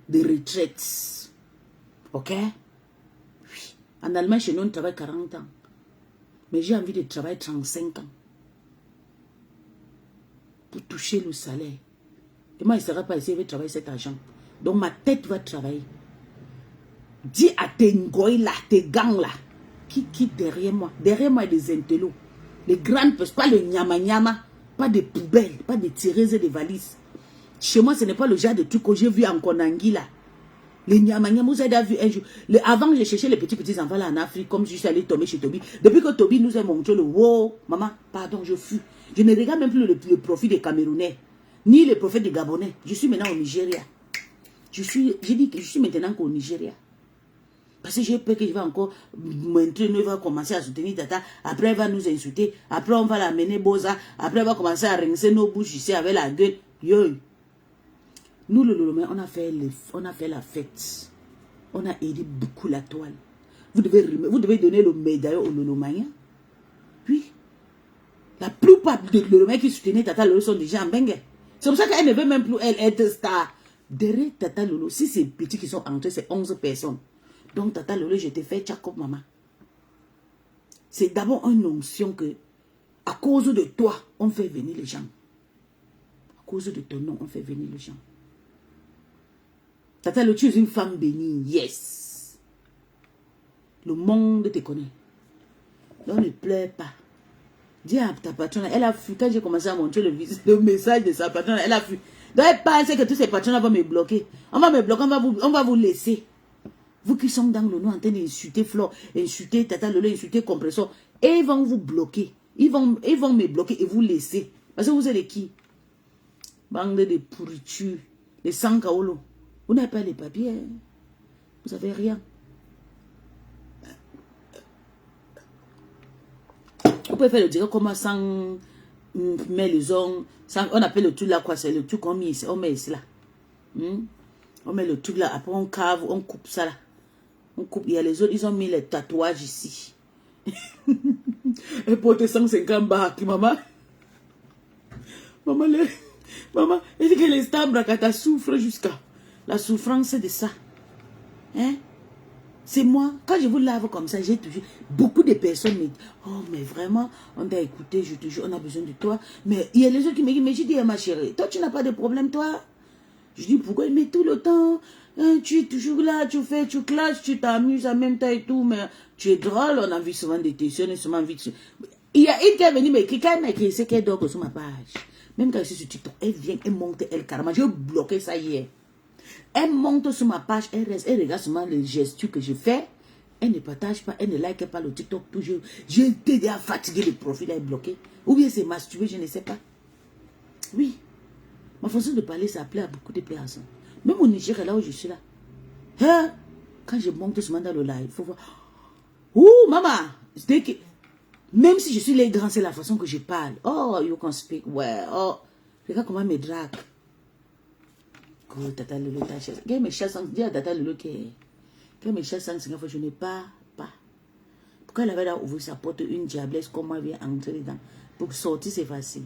de retraite. Ok? Oui. En Allemagne, chez nous, on travaille 40 ans. Mais j'ai envie de travailler 35 ans. Pour toucher le salaire. Et moi, il ne sera pas ici, je vais travailler cet argent. Donc, ma tête va travailler. Dis à tes ngoïs là, tes gangs là, qui derrière moi. Derrière moi, il y a des intellos. Les grandes personnes, pas le nyama-nyama, pas des poubelles, pas des tireuses et des valises. Chez moi, ce n'est pas le genre de truc que j'ai vu en Konangui là. Les nyama-nyama, vous avez vu un jour. Avant, j'ai cherché les petits enfants là en Afrique, comme je suis allé tomber chez Toby. Depuis que Toby nous a montré le wow, maman, pardon, je fuis. Je ne regarde même plus le profit des Camerounais, ni le profit des Gabonais. Je suis maintenant au Nigeria. J'ai dit que je suis maintenant au Nigeria. Parce que j'ai peur qu'il va encore m'entraîner, il va commencer à soutenir Tata. Après, il va nous insulter. Après, on va l'amener Boza. Après, il va commencer à rincer nos bouches ici avec la gueule. Yo. Nous, le Lolomé, on a fait la fête. On a aidé beaucoup la toile. Vous devez donner le médaillon au Lolomaïen. Oui. La plupart des Lolomé qui soutenaient Tata Lolo sont déjà en bengue. C'est pour ça qu'elle ne veut même plus elle être star. Derrière Tata Lolo, si ces petits qui sont entrés, c'est 11 personnes. Donc, Tata Lolo, je t'ai fait tchakop, maman. C'est d'abord une notion que, à cause de toi, on fait venir les gens. À cause de ton nom, on fait venir les gens. Tata Lolo, tu es une femme bénie, yes. Le monde te connaît. Donc, ne pleure pas. Dis à ta patronne, elle a fui. Quand j'ai commencé à montrer le message de sa patronne, elle a fui. Donc, elle pense que tous ces patrons vont me bloquer. On va me bloquer, on va vous laisser. Vous qui sont dans le nom en train d'insulter Flore, insulter Tata Lolo, insulter Compressor, et ils vont vous bloquer. Ils vont me bloquer et vous laisser. Parce que vous êtes qui? Bande de pourritures, les sankaolo. Vous n'avez pas les papiers. Vous n'avez rien. Vous pouvez faire le direct comment sans mettre les ongles. On appelle le truc là quoi? C'est le truc qu'on met ici. On met ici là. On met le truc là. Après on cave, on coupe ça là. On coupe. Il y a les autres, ils ont mis les tatouages ici. Et pour 150 bahaki, maman. Maman, elle dit que les stars bracata souffrent jusqu'à la souffrance de ça. Hein? C'est moi. Quand je vous lave comme ça, j'ai toujours... Beaucoup de personnes me disent, oh, mais vraiment, on t'a écouté, je te jure, on a besoin de toi. Mais il y a les autres qui me disent, mais je dis, ma chérie, toi, tu n'as pas de problème, toi? Je dis, pourquoi? Mais tout le temps, hein, tu es toujours là, tu fais, tu clashes, tu t'amuses en même temps et tout, mais tu es drôle, on a vu souvent des questions, on a souvent vu... Il y a une qui est venue, mais quelqu'un m'a écrit, c'est qu'elle dort sur ma page. Même quand je suis sur TikTok, elle vient, elle monte, elle carrément. J'ai bloqué ça hier. Elle monte sur ma page, elle reste, elle regarde seulement les gestes que je fais. Elle ne partage pas, elle ne like pas le TikTok toujours. J'ai été déjà fatigué, le profil est bloqué. Ou bien c'est masturbé, je ne sais pas. Oui. Ma façon de parler, ça plaît à beaucoup de personnes. Même au Niger, là où je suis là. Hein? Quand je monte seulement dans le live, il faut voir. Ouh, maman! Même si je suis les grands, c'est la façon que je parle. Oh, you can speak well. Oh, regarde comment me drague. Oh, Tata Lolo, ta chaise. Quand mes chats sang, dis à Tata Lolo que quand mes chats sang, je ne pars pas. Pourquoi elle avait là ouvert sa porte, une diablesse, comment elle vient entrer dedans? Pour sortir, c'est facile.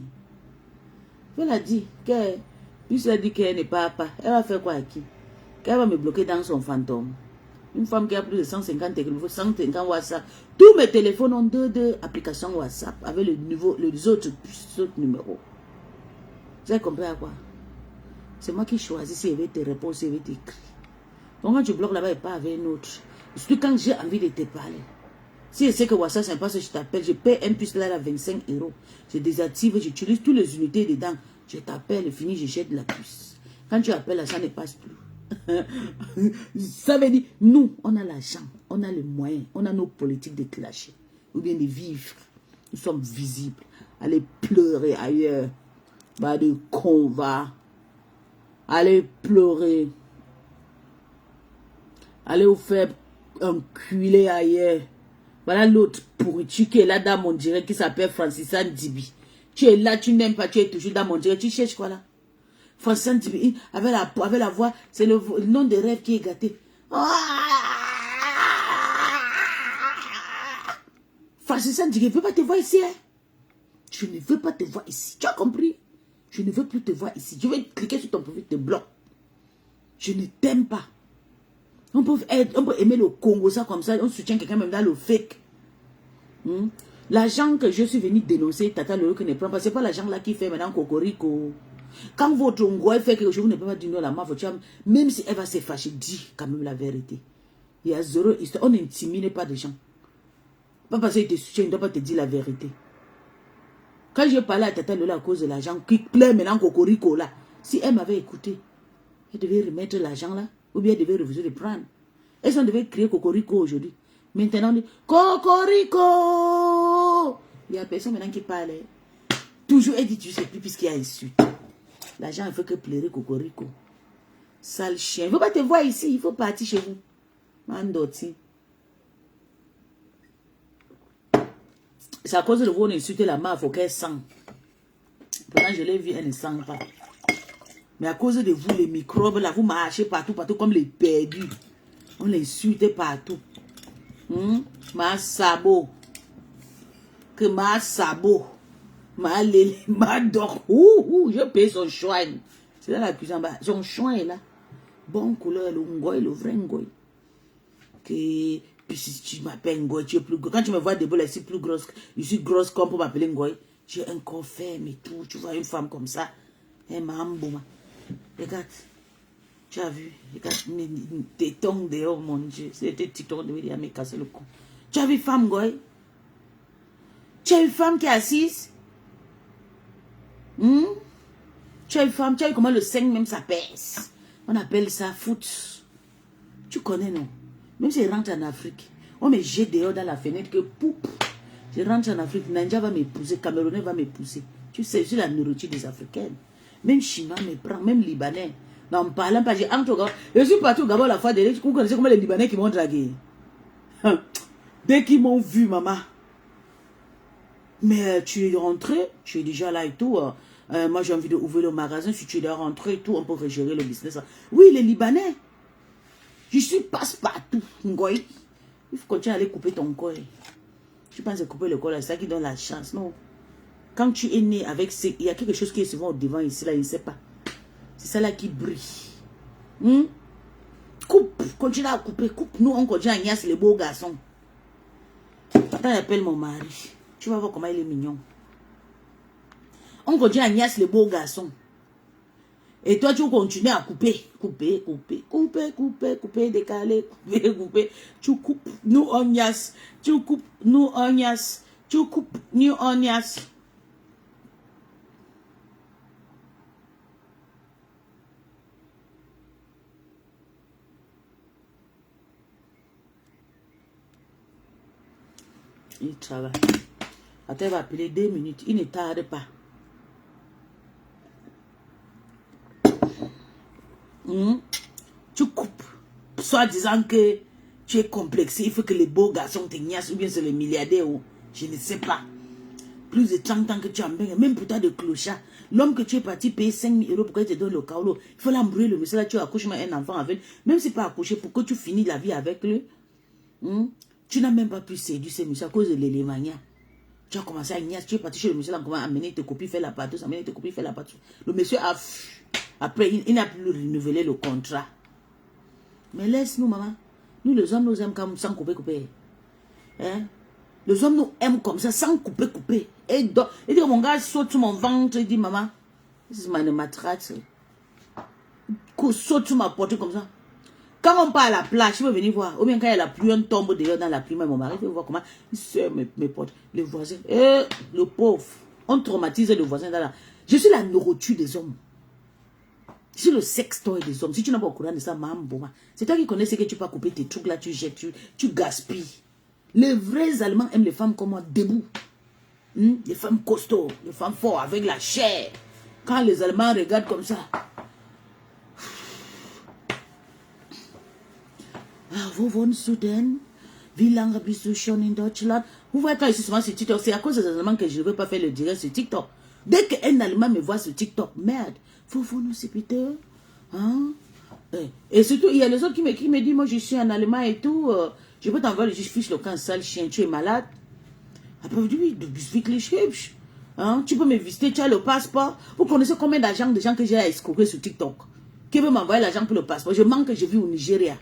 Elle a dit qu'elle, puisqu'elle a dit qu'elle ne part pas, elle va faire quoi à qui? Qu'elle va me bloquer dans son fantôme. Une femme qui a plus de 150 téléphones, 150 WhatsApp. Tous mes téléphones ont deux applications WhatsApp avec les autres numéros. Vous avez compris à quoi? C'est moi qui choisis si elle veut te répondre, si elle veut t'écrire. Donc quand tu bloques là-bas et pas avec un autre. Surtout quand j'ai envie de te parler. Si je sais que WhatsApp, c'est pas ça, je t'appelle, je paie un puce là à 25 €. Je désactive, j'utilise toutes les unités dedans. Je t'appelle, fini, je jette la puce. Quand tu appelles, là, ça ne passe plus. Ça veut dire, nous, on a l'argent, on a les moyens, on a nos politiques de clasher. Ou bien de vivre. Nous sommes visibles. Allez pleurer ailleurs. Bah de con, va. Allez pleurer. Allez vous faire enculer ailleurs. Voilà l'autre pourriture qui est là dans mon direct qui s'appelle Francisa Ndibi. Tu es là, tu n'aimes pas, tu es toujours dans mon direct. Tu cherches quoi là? Francisa Ndibi, avec la voix, c'est le nom de rêve qui est gâté. Francisa Ndibi, je ne veux pas te voir ici. Hein? Je ne veux pas te voir ici. Tu as compris? Je ne veux plus te voir ici. Je vais cliquer sur ton profil, te bloque. Je ne t'aime pas. On peut aimer le Congo, ça comme ça, on soutient quelqu'un même dans le fake. L'argent que je suis venu dénoncer, Tata Lolo qui ne prend pas, c'est pas l'argent là qui fait maintenant Cocorico. Quand votre Ngoy fait quelque chose, vous ne pouvez pas dire non à la mafia, même si elle va se fâcher, dis quand même la vérité. Il y a zéro histoire, on n'intimide pas des gens. Pas parce qu'il te soutient, il ne doit pas te dire la vérité. Quand je parlais à Tata Lolo à cause de l'argent qui plaît maintenant Cocorico là, si elle m'avait écouté, elle devait remettre l'argent là. Ou bien elle devait refuser de prendre. Est-ce qu'on devait crier Cocorico aujourd'hui? Maintenant on dit Cocorico. Il y a personne maintenant qui parle. Toujours elle dit tu sais plus puisqu'il y a insulte. L'argent il faut que pleurer Cocorico. Sale chien. Il ne faut pas te voir ici. Il faut partir chez vous. Mandoti. C'est à cause de vous on insulte la main. Il faut qu'elle sente. Pourtant je l'ai vu, elle ne sent pas. Mais à cause de vous, les microbes, là, vous marchez partout, partout, comme les perdus. On les insulte partout. Ma sabot. Que ma sabot. Ma lélé, ma dor. Je paye son choix. C'est là la cuisine. Son choix est là. Bonne couleur, le ngoy, le vrai ngoy. Que, puis si tu m'appelles ngoy, tu es plus gros. Quand tu me vois debout, là, je suis plus grosse. Je suis grosse comme pour m'appeler ngoy. J'ai un corps ferme et tout. Tu vois une femme comme ça. Elle m'a embouma. Regarde, tu as vu, regarde, tes tongs dehors, mon Dieu. C'était TikTok, devait dire, mais casser le cou. Tu as vu femme, Goy? Tu as une femme qui est assise? Tu as une femme, tu as vu comment le sein même ça pèse. On appelle ça foot. Tu connais, non? Même si je rentre en Afrique, on me jette dehors dans la fenêtre que poup. Je rentre en Afrique, Nanja va m'épouser, Camerounais va m'épouser. Tu sais, c'est la nourriture des Africaines. Même Chinois me prend, même Libanais. N'en parlant pas, j'ai entre Gabon. Je suis parti au Gabon la fois dernière. Vous connaissez comment les Libanais qui m'ont dragué. Dès qu'ils m'ont vu, maman. Mais tu es rentré, tu es déjà là et tout. Moi j'ai envie d'ouvrir le magasin. Si tu es déjà rentré et tout, on peut gérer le business. Oui, les Libanais. Je suis passe-partout. Ngoy. Il faut continuer à aller couper ton corps. Je pense que couper le corps, c'est ça qui donne la chance. Non. Quand tu es né avec... Il y a quelque chose qui est souvent au devant ici, là, il ne sait pas. C'est ça là qui brille. Coupe, continue à couper, coupe. Nous, on continue à niasse les beaux garçons. Attends, j'appelle mon mari. Tu vas voir comment il est mignon. On continue à niasse les beaux garçons. Et toi, tu continues à couper. Couper, couper, couper, couper, couper, décaler, couper, couper. Tu coupes, nous on niasse. Tu coupes, nous on niasse. Tu coupes, nous on niasse. Il travaille. Attends, il va appeler 2 minutes. Il ne tarde pas. Tu coupes. Soit disant que tu es complexé. Il faut que les beaux garçons te niassent. Ou bien c'est les milliardaires. Ou je ne sais pas. Plus de 30 ans que tu as même pour toi de clochard. L'homme que tu es parti payer 5 000 € pour qu'il te donne le caolo. Il faut l'embrouiller le monsieur là. Tu accouches un enfant avec. Même si pas accouché, pour que tu finis la vie avec lui. Tu n'as même pas pu séduire ce monsieur à cause de l'élémania. Tu as commencé à niasse. Tu es parti chez le monsieur là. Comment amener tes copies, faire la pâteuse. Amener tes copies, faire la pâteuse. Le monsieur a... Après, il n'a plus renouvelé le contrat. Mais laisse-nous, maman. Nous, les hommes, nous aiment comme sans couper. Hein? Les hommes nous aiment comme ça, sans couper. Et il dit, mon gars saute sur mon ventre. Il dit, maman, this is my matraque. Saute sur ma porte comme ça. quand on part à la plage, je veux venir voir. Ou bien quand il y a la pluie, on tombe dehors dans la pluie. Mon mari veut voir comment il sert mes potes, les voisins. Le pauvre. On traumatise le voisin dans la... Je suis la nourriture des hommes. Je suis le sextoy des hommes. Si tu n'as pas au courant de ça, c'est toi qui connais ce que tu peux couper tes trucs là, tu jettes, tu gaspilles. Les vrais Allemands aiment les femmes comme moi, debout. Les femmes costauds, les femmes fortes, avec la chair. Quand les Allemands regardent comme ça. Wo wohnst du denn? Wie lange bist du schon in Deutschland? Vous voyez quand je suis souvent sur TikTok, c'est à cause des Allemands que je ne veux pas faire le direct sur TikTok. Dès qu'un Allemand me voit sur TikTok, merde, vous nous bitte? Hein? Et surtout, il y a les autres qui me disent, moi je suis en Allemand et tout, je peux t'envoyer le fiche le camp sale chien, tu es malade. Après, vous dites, oui, du bist wirklich hübsch. Hein? Tu peux me visiter, tu as le passeport. Vous connaissez combien d'argent de gens que j'ai à escroquer sur TikTok? Qui veut m'envoyer l'argent pour le passeport? Je manque que je vis au Nigeria.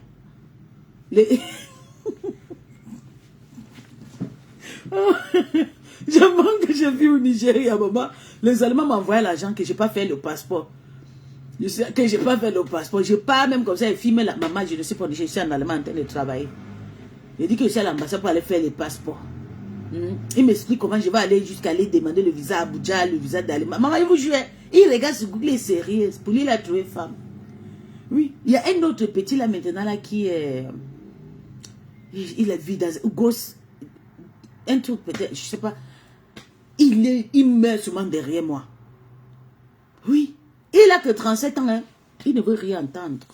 Je manque que je vis au Nigeria, maman. Les Allemands m'envoient l'argent que je n'ai pas fait le passeport. Que je n'ai pas fait le passeport. Je pars même comme ça et filme la maman. Je ne sais pas, je suis en Allemagne en train de travailler. Je dis que je suis à l'ambassade pour aller faire les passeports. Il m'explique comment je vais aller jusqu'à aller demander le visa à Abuja, le visa d'Allemagne. Maman, il vous joue. Il regarde sur Google, il est sérieux. Pour lui, il a trouvé femme. Oui, il y a un autre petit là maintenant là qui est... Il est vide, gosse, un truc peut-être, je sais pas. Il meurt souvent derrière moi. Oui, il a que 37 ans, hein. Il ne veut rien entendre.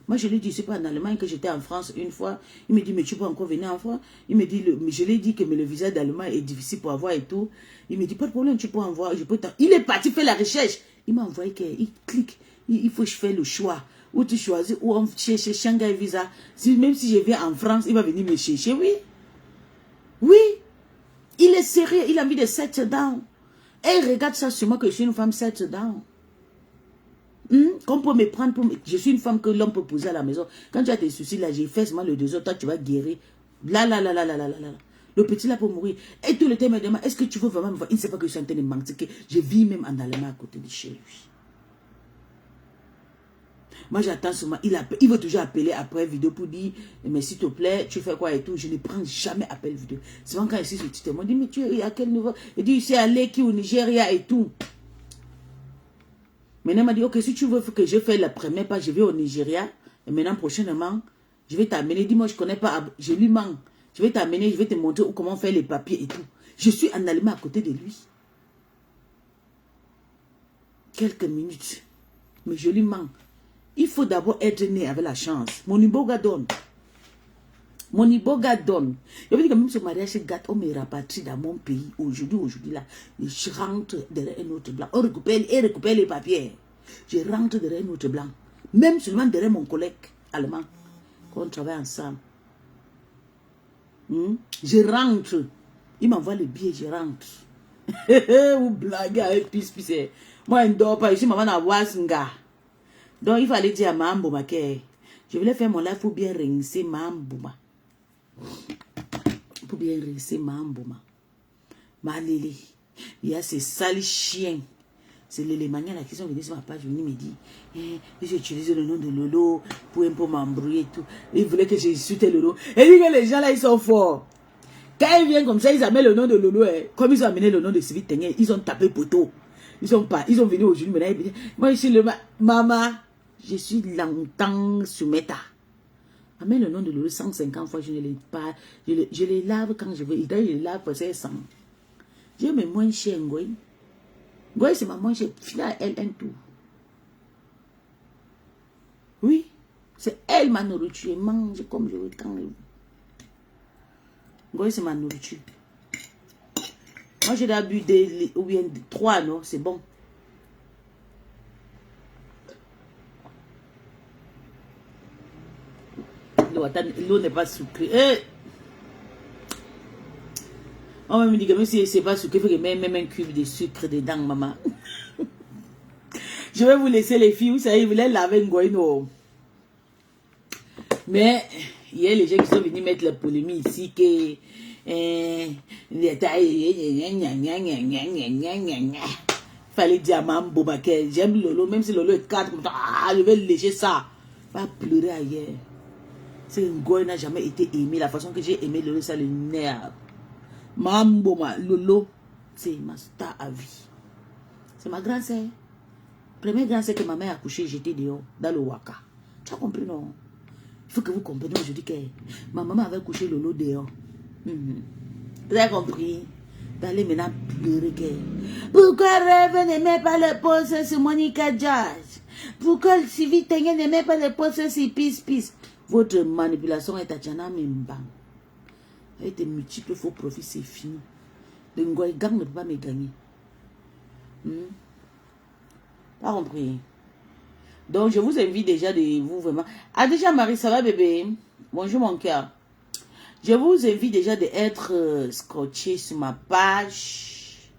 Moi, je lui dis, c'est pas en Allemagne que j'étais en France une fois. Il me dit, mais tu peux encore venir en France? Il me dit, je lui ai dit que le visa d'Allemagne est difficile pour avoir et tout. Il me dit, pas de problème, tu peux en voir. Il est parti faire la recherche. Il m'a envoyé qu'il clique. Il faut que je fasse le choix. Où tu choisis, où on cherche Shanghai Visa. Même si je viens en France, il va venir me chercher, oui. Oui. Il est sérieux, il a mis des settle down. Et il regarde ça sur moi que je suis une femme settle down. Qu'on peut me prendre pour... Je suis une femme que l'homme peut poser à la maison. Quand tu as tes soucis là, j'ai fait seulement le 2 heures, toi tu vas guérir. Là. Le petit là pour mourir. Et tout le temps il me demande, est-ce que tu veux vraiment me voir? Il ne sait pas que je suis en train de mentir. Je vis même en Allemagne à côté de chez lui. Moi, j'attends seulement. Il veut toujours appeler après vidéo pour dire, mais s'il te plaît, tu fais quoi et tout. Je ne prends jamais appel vidéo. Souvent, quand je suis sur Twitter, on dit, mais tu es à quel niveau? Il dit, c'est à l'Eki au Nigeria et tout. Maintenant, il m'a dit, ok, si tu veux que je fasse la première page, je vais au Nigeria. Et maintenant, prochainement, je vais t'amener. Dis-moi, je ne connais pas. Je lui manque. Je vais t'amener, je vais te montrer comment faire les papiers et tout. Je suis en Allemagne à côté de lui. Quelques minutes. Mais je lui manque. Il faut d'abord être né avec la chance. Mon iboga donne. Mon iboga donne. Je veux dire que même ce mariage gâte, on me rapatrie dans mon pays. Aujourd'hui là, je rentre derrière un autre blanc. On récupère les papiers. Je rentre derrière un autre blanc. Même seulement derrière mon collègue allemand. Quand on travaille ensemble. Je rentre. Il m'envoie le billet, je rentre. Ou blague avec pisse. Moi, je ne dors pas. Je suis maman à Wasinga. Donc, il fallait dire à Mambouma que je voulais faire mon live pour bien rincer Mambouma. Pour bien rincer Mambouma. Malélé. Il y a ces sales chiens. C'est les manières qui sont venus sur ma page. Ils me disent, j'ai utilisé le nom de Lolo pour un peu m'embrouiller et tout. Ils voulaient que j'insulte Lolo. Et dit que les gens là, ils sont forts. Quand ils viennent comme ça, ils amènent le nom de Lolo. Comme ils ont amené le nom de Sylvie Tengue, ils ont tapé poteau. Ils sont venus aujourd'hui. Moi, je suis le maman. Je suis longtemps sur Meta. Amène le nom de Lolo 150 fois, je ne l'ai pas. Je les lave quand je veux. Je les lave pour ça 100. Je mets moins cher, Ngoy. Ngoy, c'est ma moins chère. Final, elle, un tout. Oui. C'est elle, ma nourriture. Je mange comme je veux quand je veux. Ngoy, c'est ma nourriture. Moi, j'ai bu ou bien 3, non? C'est bon. L'eau n'est pas sucrée. On me dit que même si c'est pas sucré, il faut que même un cube de sucre dedans, maman. Je vais vous laisser les filles, vous savez, vous voulez laver une goïno. Mais il y a les gens qui sont venus mettre la polémique ici que fallait dire à Mambo que j'aime Lolo, même si Lolo est 4, je vais lécher ça. Pas pleurer ailleurs. C'est un goy n'a jamais été aimé. La façon que j'ai aimé Lolo, ça l'énerve. Mambo, Lolo, c'est ma star à vie. C'est ma grande sœur. Première grande sœur que ma mère a couché, j'étais dehors, dans le Waka. Tu as compris, non? Il faut que vous compreniez aujourd'hui que ma maman avait couché Lolo dehors. Vous avez compris? D'aller maintenant pleurer que. Pourquoi Rêve n'aimait pas le poste sur Monica Jazz? Pourquoi Sylvie Tengue n'aimait pas le poste sur Peace? Votre manipulation est à Tchana Membang. Avec tes multiples faux profits, c'est fini. Le Ngoy Gang ne peut pas me gagner. Pas compris? Donc, je vous invite déjà de vous vraiment. Ah, déjà, Marie, ça va, bébé? Bonjour, mon cœur. Je vous invite déjà d'être scotché sur ma page.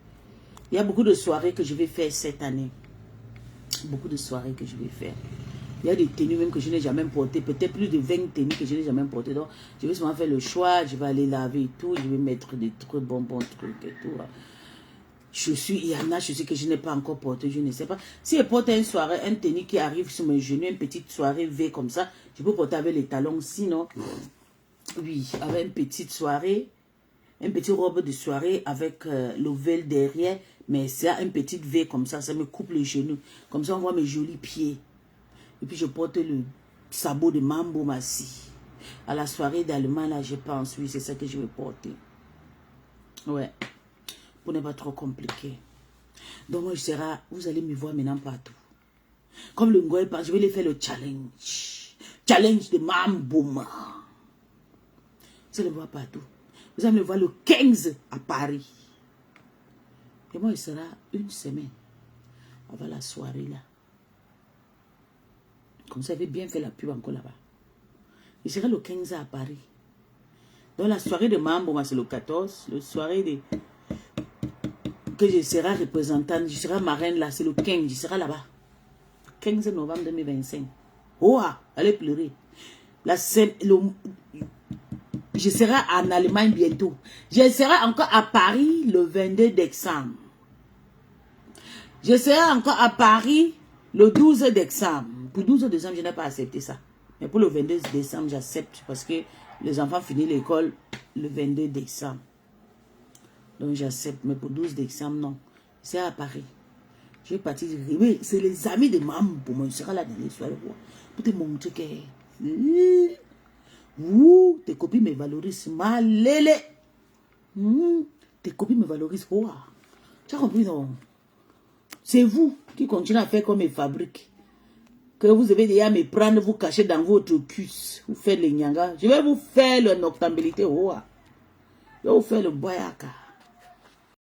Il y a beaucoup de soirées que je vais faire cette année. Beaucoup de soirées que je vais faire. Il y a des tenues même que je n'ai jamais portées. Peut-être plus de 20 tenues que je n'ai jamais portées. Donc, je vais souvent faire le choix. Je vais aller laver et tout. Je vais mettre des trucs, bons trucs et tout. Il y en a, je sais que je n'ai pas encore porté. Je ne sais pas. Si je porte une soirée, un tenue qui arrive sur mes genoux, une petite soirée V comme ça, je peux porter avec les talons. Sinon, oui, avec une petite soirée, une petite robe de soirée avec l'ovale derrière. Mais c'est une petite V comme ça me coupe les genoux. Comme ça, on voit mes jolis pieds. Et puis, je porte le sabot de Mambo Massi. À la soirée d'Allemagne, là, je pense, oui, c'est ça que je vais porter. Ouais. Pour ne pas trop compliqué. Donc, moi, vous allez me voir maintenant partout. Comme le Ngoy, je vais les faire le challenge. Challenge de Mambo. Vous allez me voir partout. Vous allez me voir le 15 à Paris. Et moi, il sera une semaine avant la soirée là. Comme ça, il avait bien fait la pub encore là-bas. Il sera le 15 à Paris. Donc la soirée de Mambo, c'est le 14. La soirée de... que je serai représentante, je serai marraine là, c'est le 15. Je serai là-bas. 15 novembre 2025. Oh, allez pleurer. Je serai en Allemagne bientôt. Je serai encore à Paris le 22 décembre. Je serai encore à Paris le 12 décembre. Pour 12 décembre, je n'ai pas accepté ça. Mais pour le 22 décembre, j'accepte parce que les enfants finissent l'école le 22 décembre. Donc j'accepte. Mais pour 12 décembre, non. C'est à Paris. Je vais partir. Oui, c'est les amis de Mambo. Je serai là dans les soirées pour te montrer que... tes copines me valorisent malélé. Tes copines me valorisent. Tu as compris, non? C'est vous qui continuez à faire comme mes fabriques. Que vous avez déjà me prendre, vous cacher dans votre cuisse. Vous faites les nyanga. Je vais vous faire la noctambulité. Je vais vous faire le boyaka.